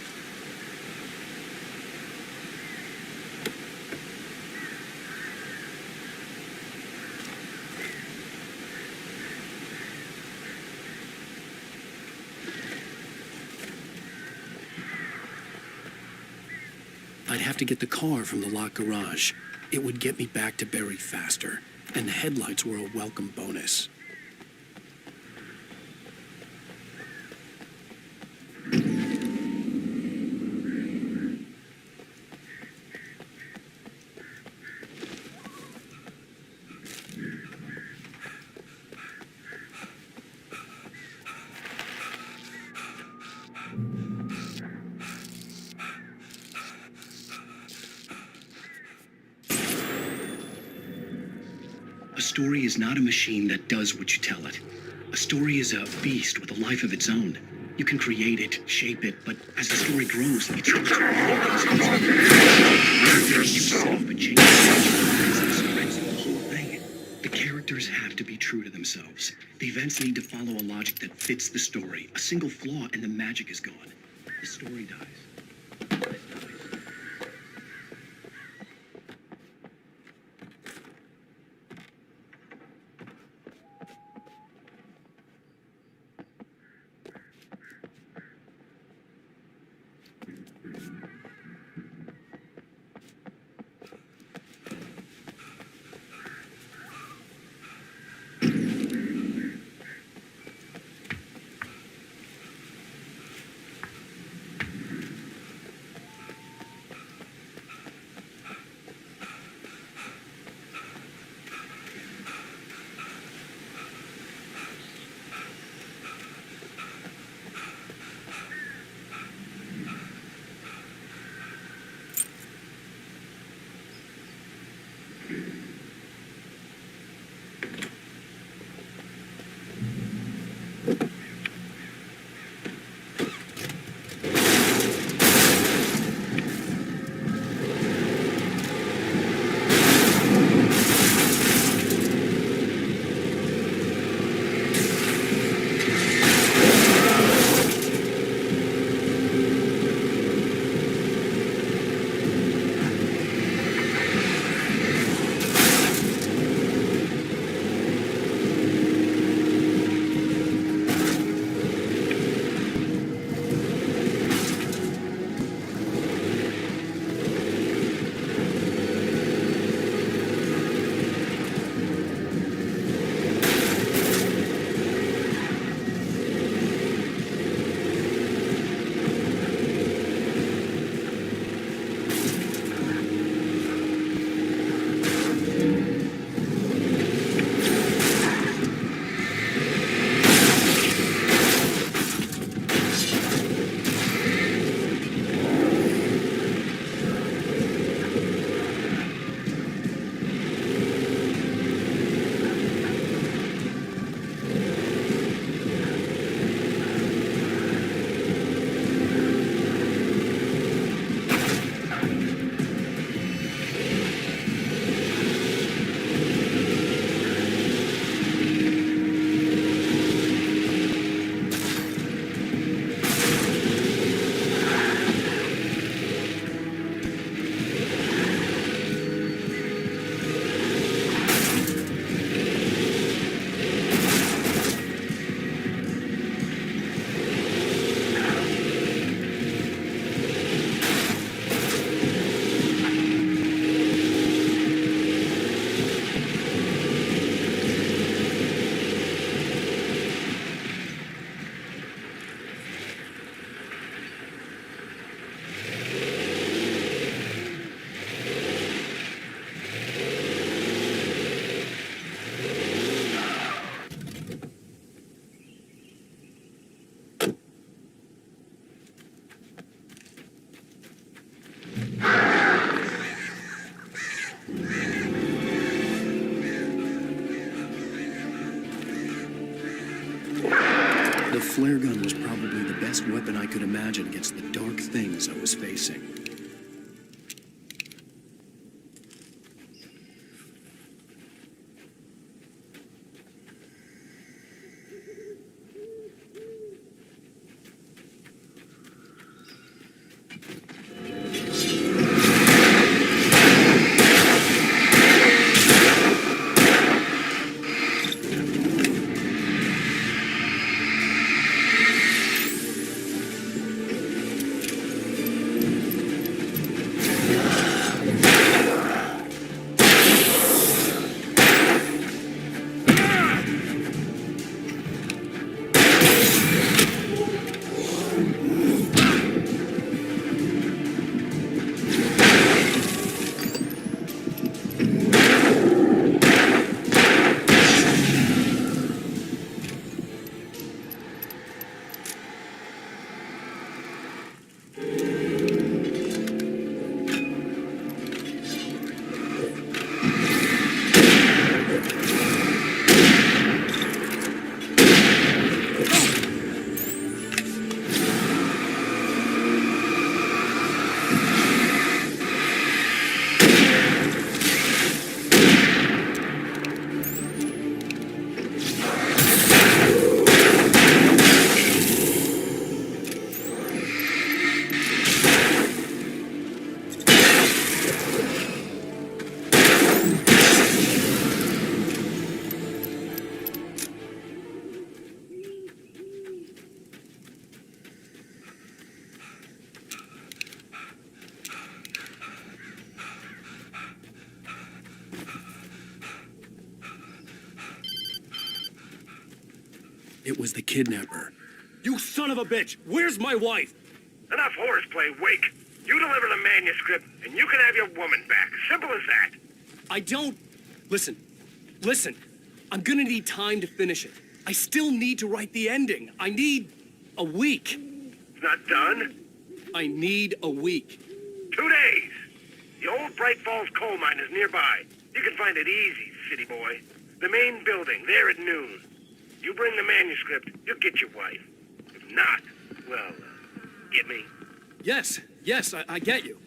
have to get the car from the locked garage. It would get me back to Barry faster, and the headlights were a welcome bonus. A story is not a machine that does what you tell it. A story is a beast with a life of its own. You can create it, shape it, but as the story grows, it changes yourself, but changes the whole thing. The characters have to be true to themselves. The events need to follow a logic that fits the story. A single flaw and the magic is gone. The story dies. The flare gun was probably the best weapon I could imagine against the dark things I was facing. It was the kidnapper. You son of a bitch! Where's my wife? Enough horseplay, Wake. You deliver the manuscript, and you can have your woman back. Simple as that. I don't... Listen. I'm gonna need time to finish it. I still need to write the ending. I need a week. It's not done? I need a week. 2 days. The old Bright Falls coal mine is nearby. You can find it easy, city boy. The main building, there at noon. You bring the manuscript, you'll get your wife. If not, well, get me? Yes, I get you.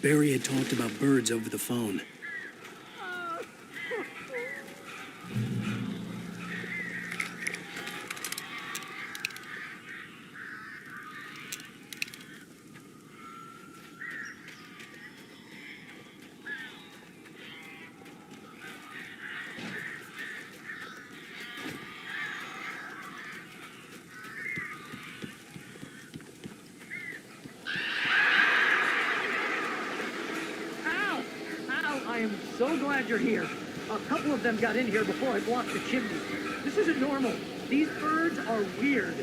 Barry had talked about birds over the phone. I am so glad you're here. A couple of them got in here before I blocked the chimney. This isn't normal. These birds are weird.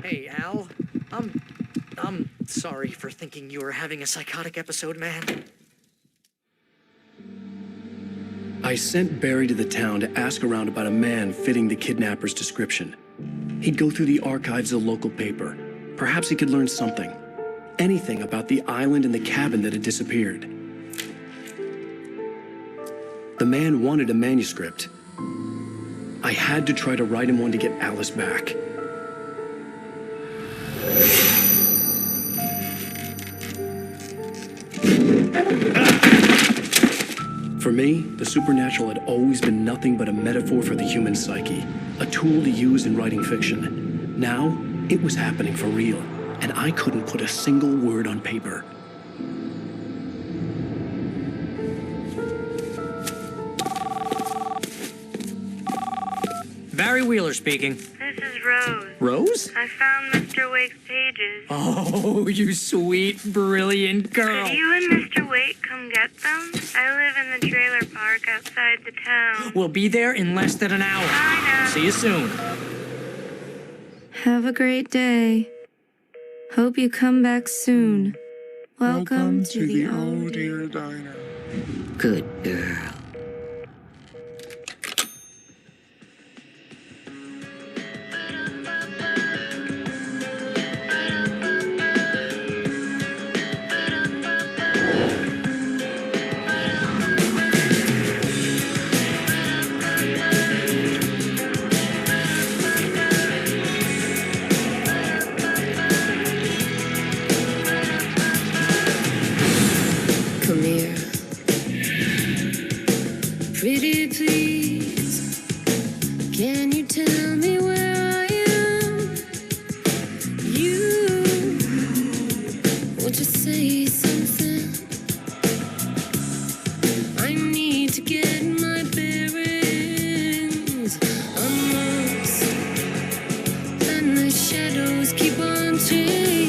Hey, Al. I'm sorry for thinking you were having a psychotic episode, man. I sent Barry to the town to ask around about a man fitting the kidnapper's description. He'd go through the archives of the local paper. Perhaps he could learn something. Anything about the island and the cabin that had disappeared. The man wanted a manuscript. I had to try to write him one to get Alice back. For me, the supernatural had always been nothing but a metaphor for the human psyche, a tool to use in writing fiction. Now, it was happening for real, and I couldn't put a single word on paper. Barry Wheeler speaking. This is Rose. Rose? I found Mr. Wake's pages. Oh, you sweet, brilliant girl. Could you and Mr. Wake come get them? I live in the trailer park outside the town. We'll be there in less than an hour. Bye now. See you soon. Have a great day. Hope you come back soon. Welcome to the Oh Dear Diner. Good girl. Come here. Pretty please, can you tell me where I am? You, won't you say something? I need to get my bearings. I'm lost, and the shadows keep on changing.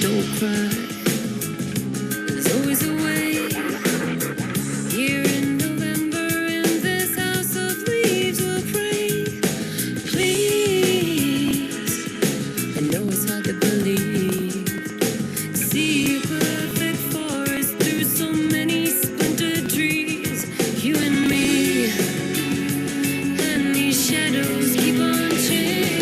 Don't cry, there's always a way. Here in November, in this house of leaves, we'll pray. Please, I know it's hard to believe. See a perfect forest through so many splintered trees. You and me, and these shadows keep on changing.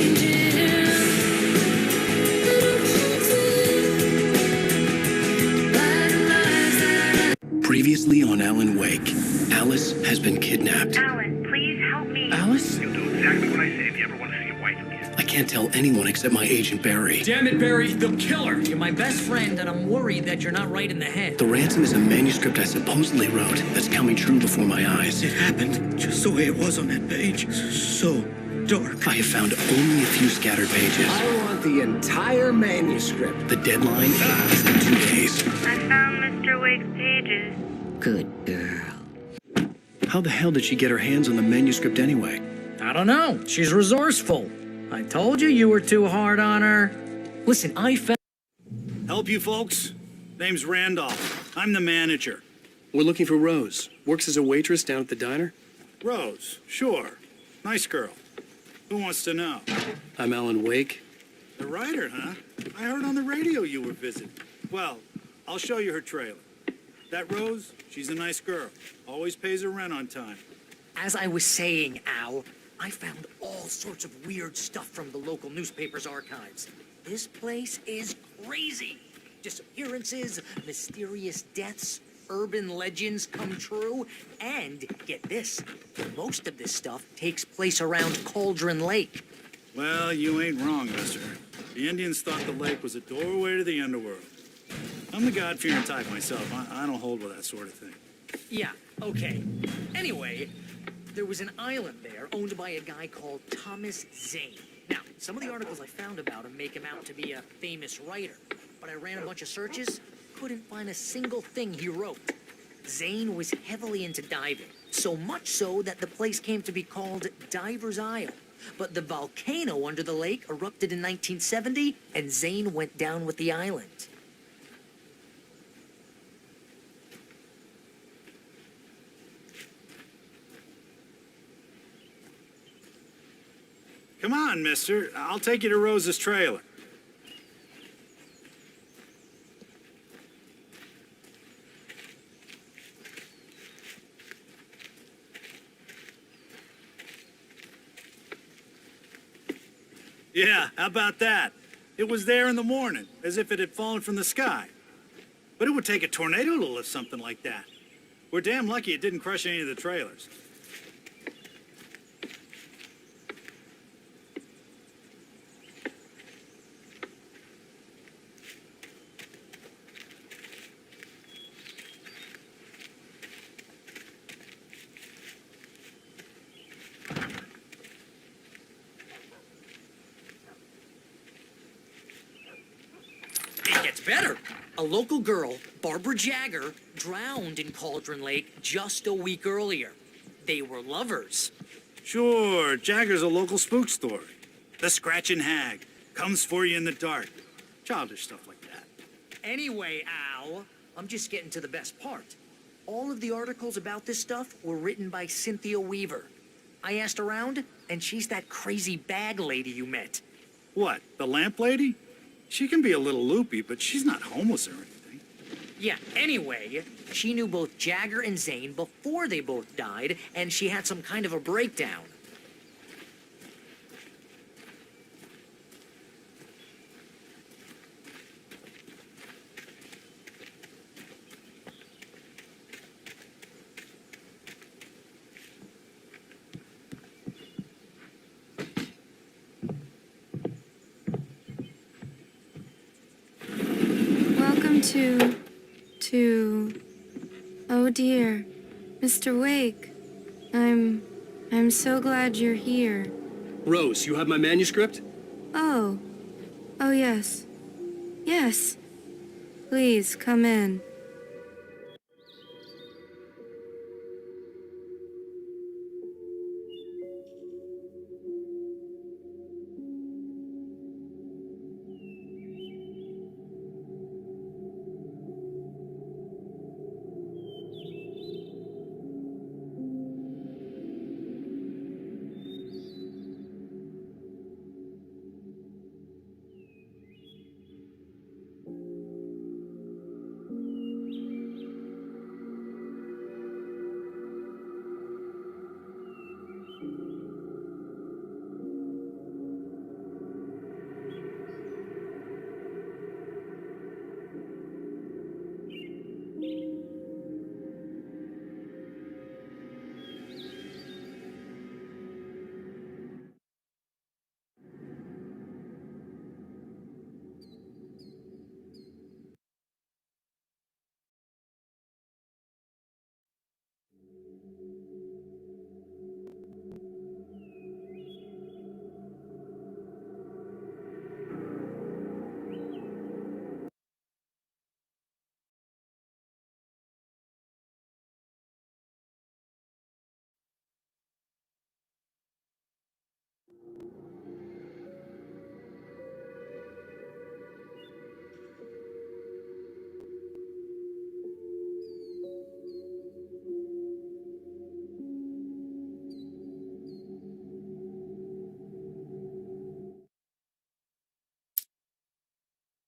Previously on Alan Wake, Alice has been kidnapped. Alan, please help me. Alice? You'll do exactly what I say if you ever want to see your wife again. I can't tell anyone except my agent Barry. Damn it, Barry, they'll kill her. You're my best friend, and I'm worried that you're not right in the head. The ransom is a manuscript I supposedly wrote that's coming true before my eyes. It happened just the way it was on that page. So dark. I have found only a few scattered pages. I want the entire manuscript. The deadline is in 2 days. I found Mr. Wake's pages. Good girl. How the hell did she get her hands on the manuscript anyway? I don't know. She's resourceful. I told you were too hard on her. Listen, I found... Help you folks? Name's Randolph. I'm the manager. We're looking for Rose. Works as a waitress down at the diner. Rose, sure. Nice girl. Who wants to know? I'm Alan Wake. The writer, huh? I heard on the radio you were visiting. Well, I'll show you her trailer. That Rose, she's a nice girl. Always pays her rent on time. As I was saying, Al, I found all sorts of weird stuff from the local newspaper's archives. This place is crazy. Disappearances, mysterious deaths, urban legends come true, and get this, most of this stuff takes place around Cauldron Lake. Well, you ain't wrong, mister. The Indians thought the lake was a doorway to the underworld. I'm the God-fearing type myself. I don't hold with that sort of thing. Yeah, okay. Anyway, there was an island there owned by a guy called Thomas Zane. Now, some of the articles I found about him make him out to be a famous writer, but I ran a bunch of searches, couldn't find a single thing he wrote. Zane was heavily into diving, so much so that the place came to be called Diver's Isle. But the volcano under the lake erupted in 1970, and Zane went down with the island. Come on, mister. I'll take you to Rose's trailer. Yeah, how about that? It was there in the morning, as if it had fallen from the sky. But it would take a tornado to lift something like that. We're damn lucky it didn't crush any of the trailers. It gets better. A local girl, Barbara Jagger, drowned in Cauldron Lake just a week earlier. They were lovers. Sure, Jagger's a local spook story. The Scratching Hag comes for you in the dark. Childish stuff like that. Anyway, Al, I'm just getting to the best part. All of the articles about this stuff were written by Cynthia Weaver. I asked around, and she's that crazy bag lady you met. What, the lamp lady? She can be a little loopy, but she's not homeless or anything. Yeah, anyway, she knew both Jagger and Zane before they both died, and she had some kind of a breakdown. Welcome to... Oh dear, Mr. Wake. I'm so glad you're here. Rose, you have my manuscript? Oh. Oh, yes. Yes. Please, come in.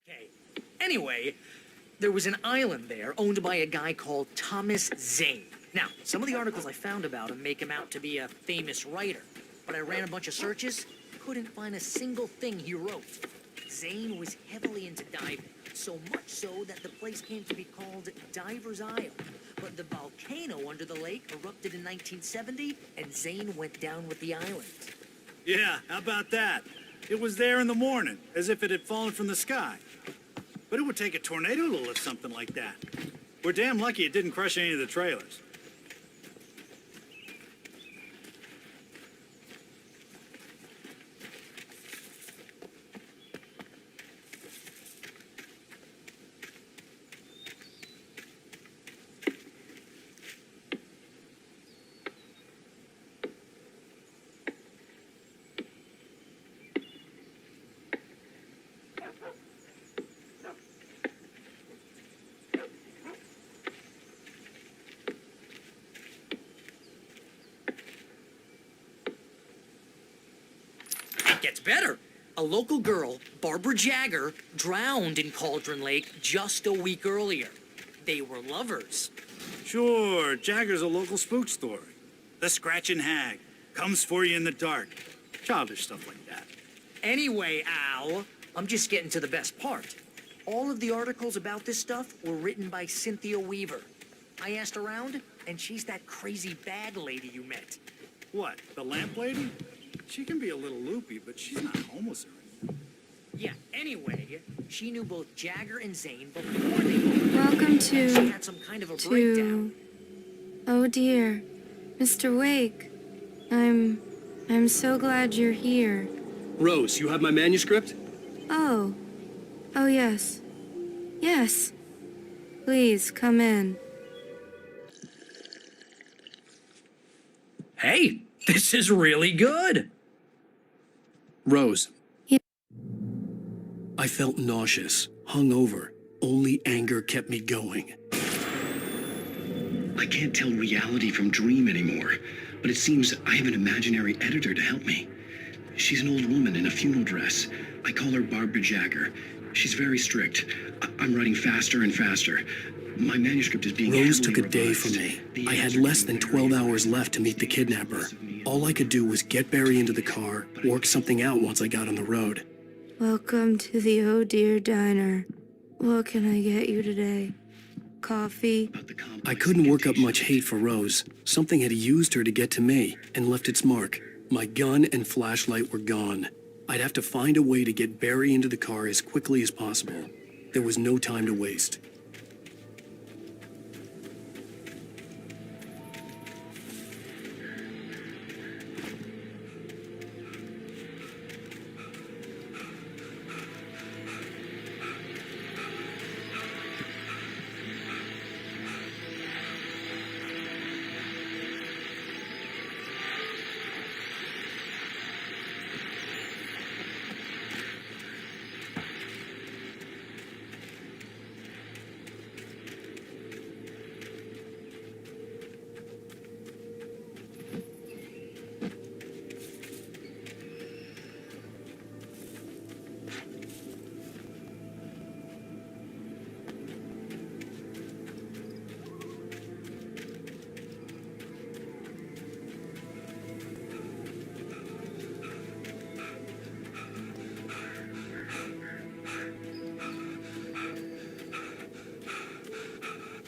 Okay. Anyway, there was an island there owned by a guy called Thomas Zane. Now, some of the articles I found about him make him out to be a famous writer, but I ran a bunch of searches, couldn't find a single thing he wrote. Zane was heavily into diving, so much so that the place came to be called Diver's Isle. But the volcano under the lake erupted in 1970, and Zane went down with the island. Yeah, how about that? It was there in the morning, as if it had fallen from the sky. But it would take a tornado to lift something like that. We're damn lucky it didn't crush any of the trailers. Gets better. A local girl, Barbara Jagger, drowned in Cauldron Lake just a week earlier. They were lovers. Sure, Jagger's a local spook story. The Scratching Hag comes for you in the dark. Childish stuff like that. Anyway, Al, I'm just getting to the best part. All of the articles about this stuff were written by Cynthia Weaver. I asked around, and she's that crazy bag lady you met. What, the lamp lady? She can be a little loopy, but she's not homeless or anything. Yeah, anyway, she knew both Jagger and Zane before they both Welcome She to... had some kind of a breakdown. Oh dear. Mr. Wake. I'm so glad you're here. Rose, you have my manuscript? Oh. Oh, yes. Yes. Please, come in. Hey, this is really good. Rose. Yeah. I felt nauseous, hungover. Only anger kept me going. I can't tell reality from dream anymore, but it seems I have an imaginary editor to help me. She's an old woman in a funeral dress. I call her Barbara Jagger. She's very strict. I'm writing faster and faster. My manuscript is being Rose heavily took a day revised. from me. I had less than 12 hours left to meet the kidnapper. All I could do was get Barry into the car, work something out once I got on the road. Welcome to the Oh Dear Diner. What can I get you today? Coffee? I couldn't work up much hate for Rose. Something had used her to get to me and left its mark. My gun and flashlight were gone. I'd have to find a way to get Barry into the car as quickly as possible. There was no time to waste.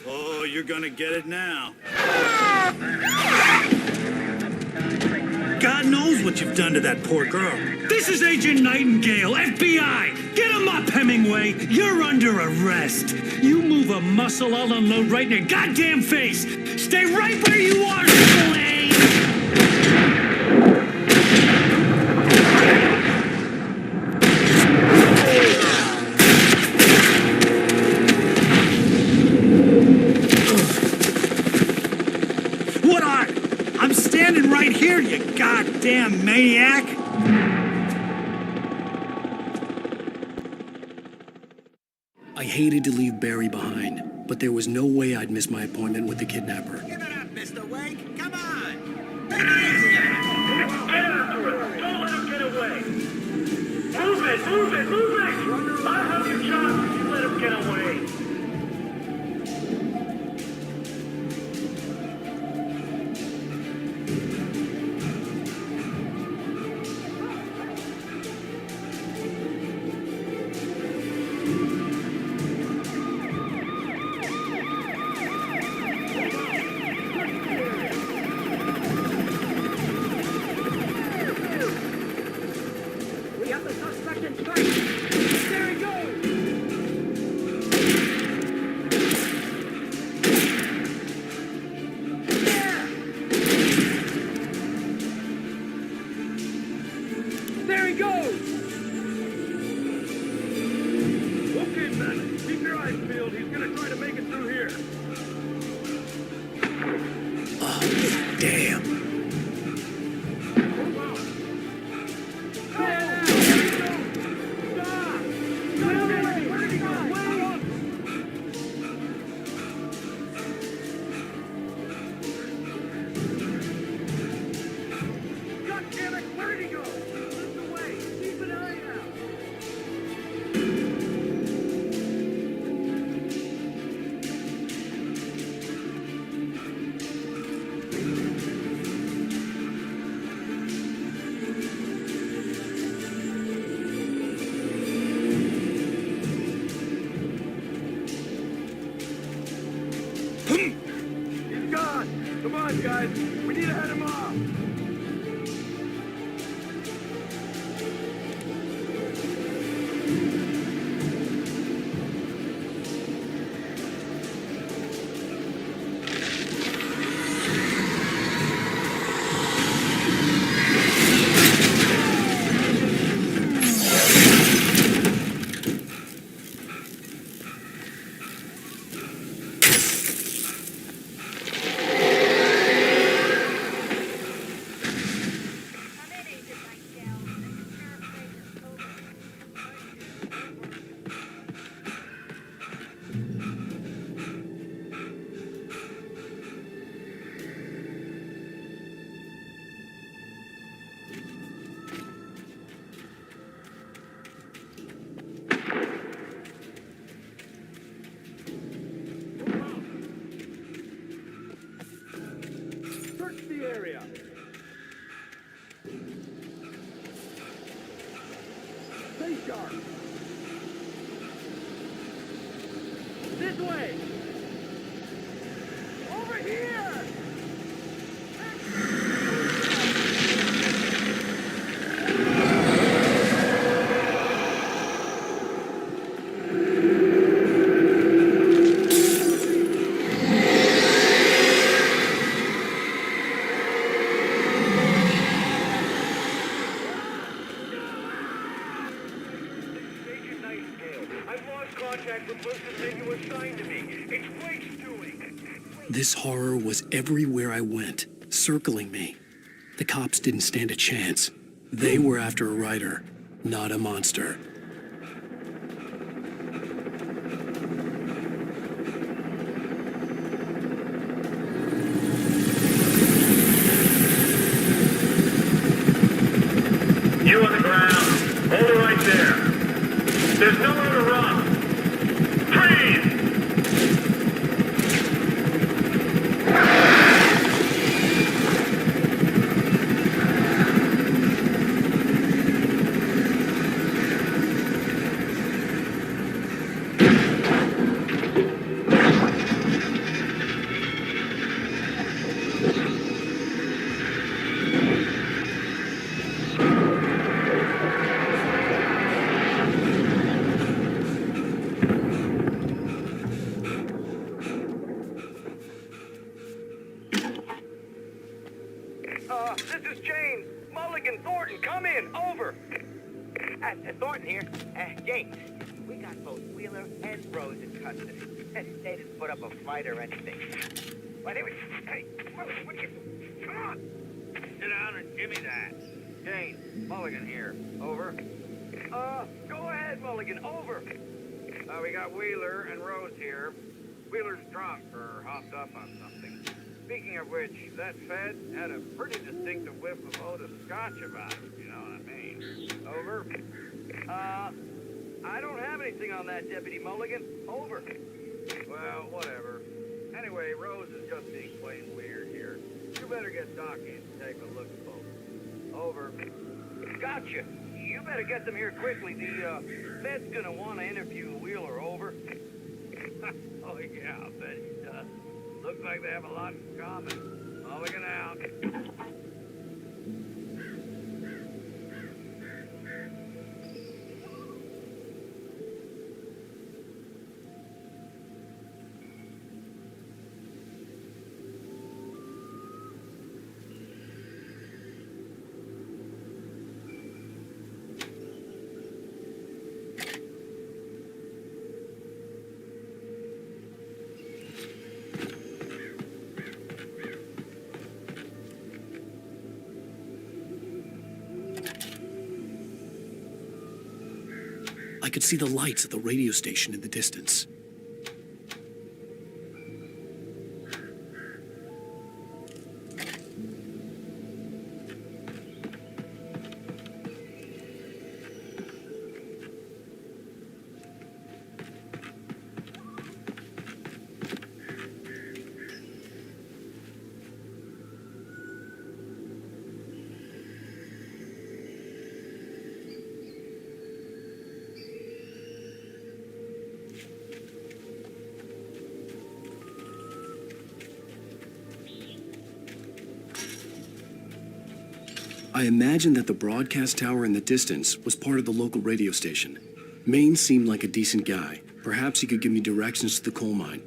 Oh, you're gonna get it now. God knows what you've done to that poor girl. This is Agent Nightingale, FBI! Get him up, Hemingway! You're under arrest! You move a muscle, I'll unload right in your goddamn face! Stay right where you are, Triple A! What are? I'm standing right here, you goddamn maniac! I hated to leave Barry behind, but there was no way I'd miss my appointment with the kidnapper. Give it up, Mr. Wake. Come on. Get after him! Don't let him get away! Move it! Move it! Move it! I'll have you shot if you let him get away! We have the suspect in sight. There he goes. Come on, guys. We need to head him off. Search the area. Stay sharp. This way. Over here. I've lost contact with the person you assigned to me. It's Wake's doing. This horror was everywhere I went, circling me. The cops didn't stand a chance. They were after a writer, not a monster. You on the ground. Hold it right there. There's nowhere to run. Freeze! This is James. Mulligan, Thornton, come in. Over. Thornton here. James, we got both Wheeler and Rose in custody. They didn't put up a fight or anything. Why, they were... Hey, what you... Come on. Sit down and give me that. James, Mulligan here. Over. Go ahead, Mulligan. Over. We got Wheeler and Rose here. Wheeler's drunk or hopped up on something. Speaking of which, that Fed had a pretty distinctive whiff of Otis Scotch about it, you know what I mean. Over. I don't have anything on that, Deputy Mulligan. Over. Well, whatever. Anyway, Rose is just being plain weird here. You better get Doc in and take a look at both. Over. Gotcha. You better get them here quickly. The Fed's gonna want to interview Wheeler. Over. Oh, yeah, I bet he does. Looks like they have a lot in common. Mulligan out. I could see the lights of the radio station in the distance. I imagined that the broadcast tower in the distance was part of the local radio station. Maine seemed like a decent guy. Perhaps he could give me directions to the coal mine.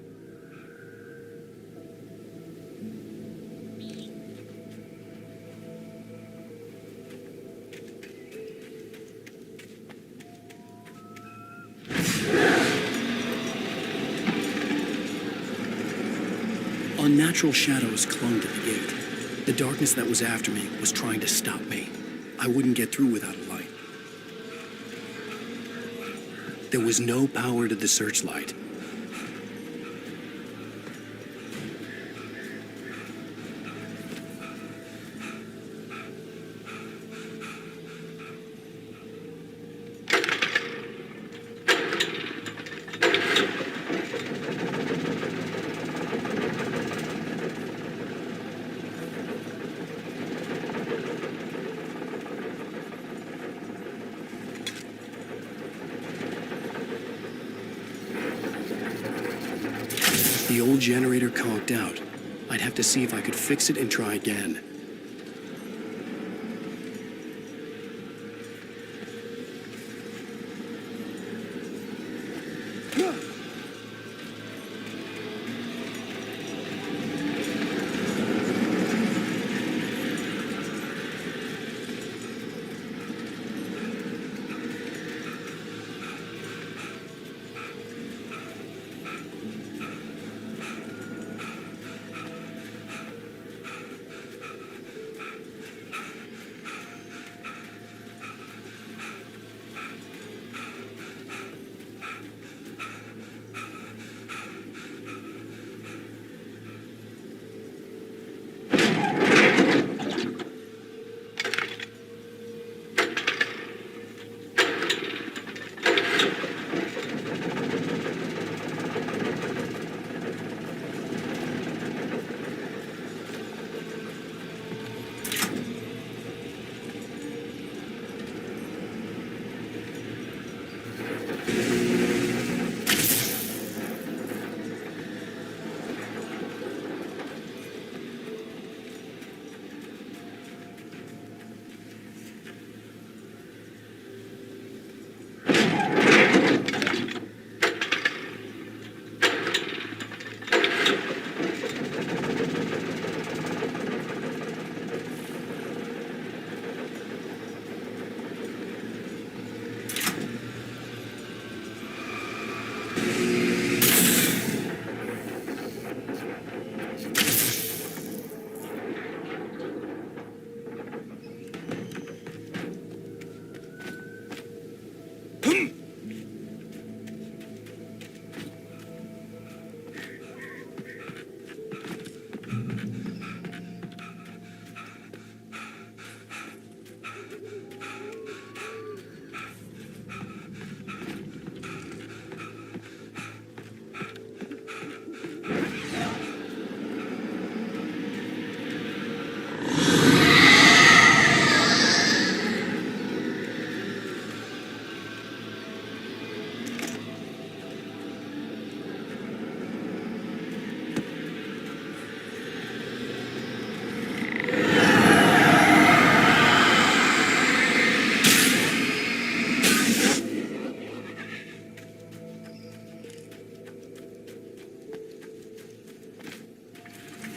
Unnatural shadows clung to the gate. The darkness that was after me was trying to stop me. I wouldn't get through without a light. There was no power to the searchlight. The old generator conked out. I'd have to see if I could fix it and try again.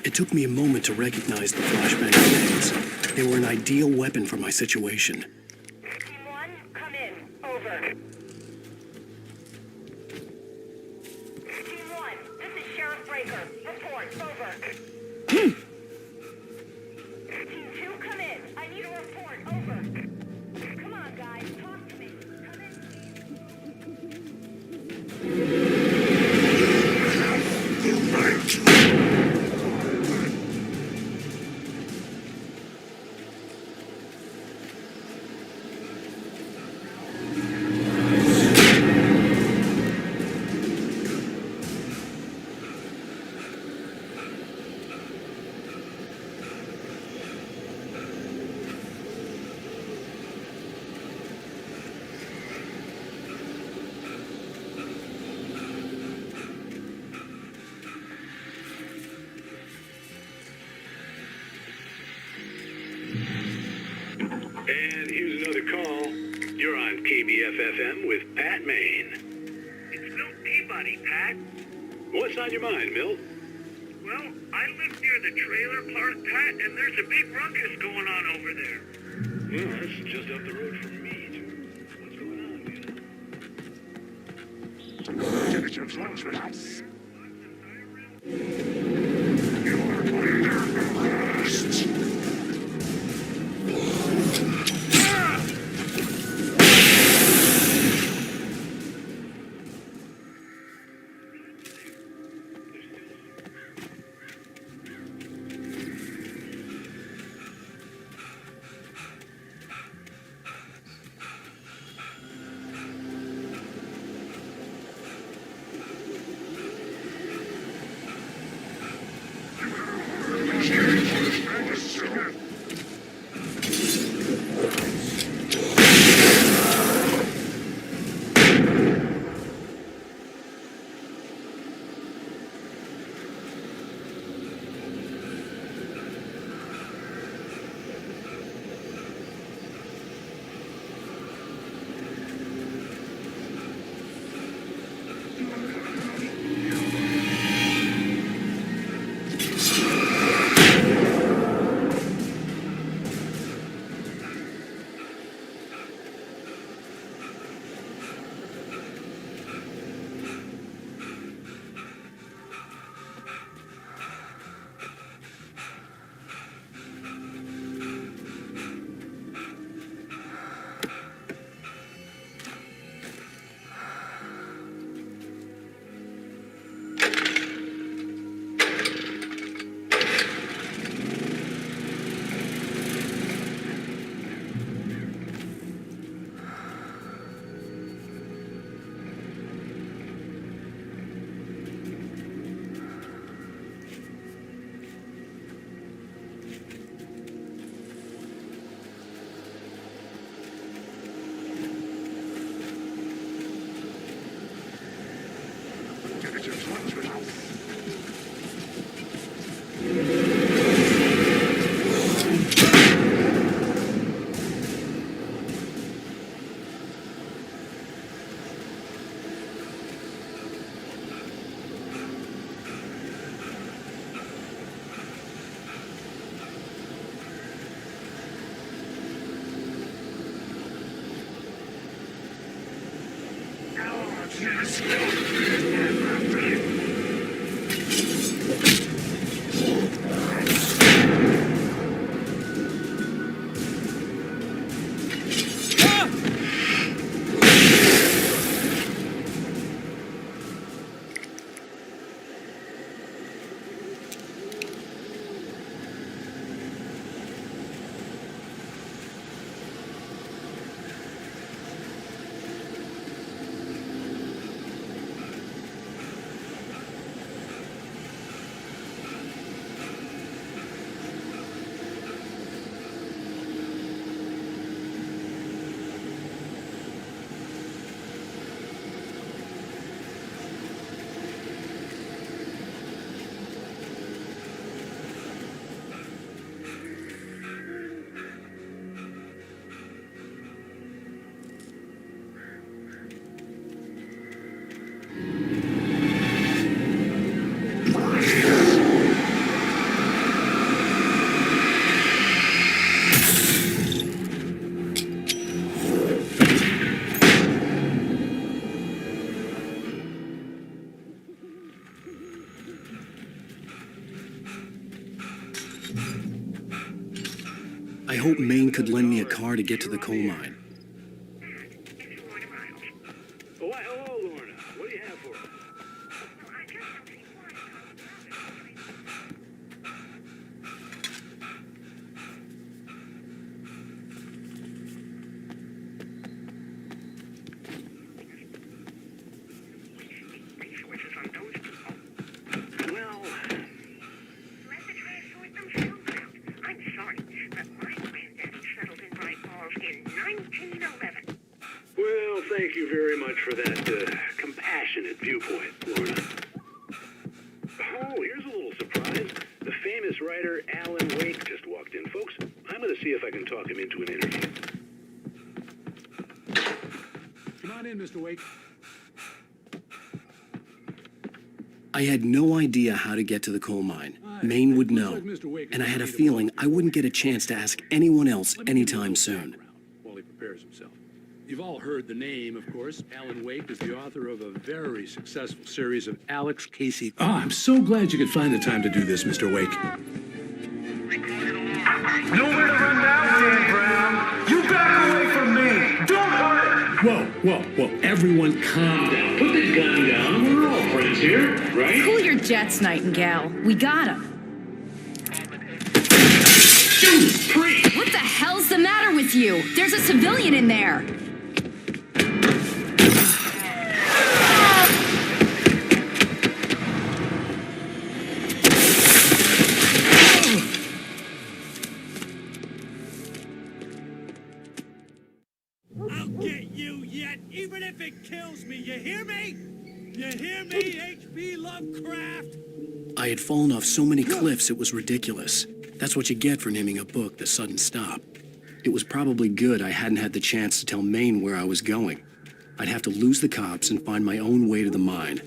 It took me a moment to recognize the flashbang grenades. They were an ideal weapon for my situation. Team 1, come in. Over. Team 1, this is Sheriff Breaker. Report. Over. Team 2, come in. I need a report. Over. Come on, guys. Talk to me. Come in, KBFFM with Pat Maine. It's Milt Peabody, Pat. What's on your mind, Milt? Well, I live near the trailer park, Pat, and there's a big ruckus going on over there. Well, that's just up the road from me, too. What's going on, man? I hope Maine could lend me a car to get to the coal mine. Oh, why, hello, Lorna. What do you have for us? Well, I'm sorry, but my granddaddy settled in Bright Falls in 1911. well, thank you very much for that compassionate viewpoint, Lorna. Oh, here's a little surprise. The famous writer Alan Wake just walked in. Folks, I'm going to see if I can talk him into an interview. on in, Mr. Wake. I had no idea how to get to the coal mine. Maine would know, and I had a feeling I wouldn't get a chance to ask anyone else anytime soon. While he prepares himself. You've all heard the name, of course. Alan Wake is the author of a very successful series of Alex Casey. Oh, I'm so glad you could find the time to do this, Mr. Wake. Nowhere to run now, Dan Brown. You back away from me. Don't hurt it. Whoa. Everyone calm down. Put the gun down. We're all friends here, right? Cool your jets, Nightingale. We got him. What the hell's the matter with you? There's a civilian in there. I'll get you yet, even if it kills me. You hear me? You hear me, H.P. Lovecraft? I had fallen off so many cliffs it was ridiculous. That's what you get for naming a book The Sudden Stop. It was probably good I hadn't had the chance to tell Maine where I was going. I'd have to lose the cops and find my own way to the mine.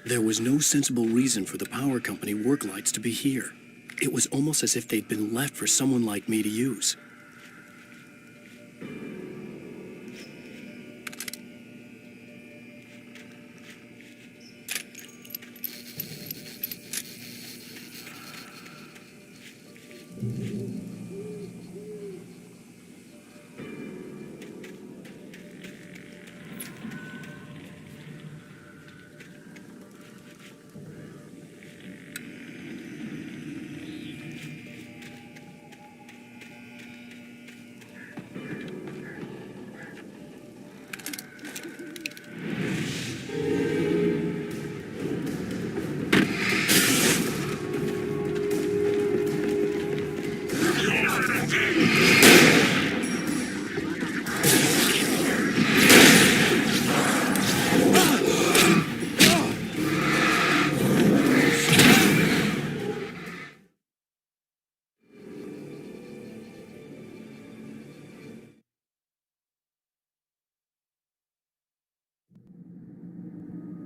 There was no sensible reason for the power company work lights to be here. It was almost as if they'd been left for someone like me to use.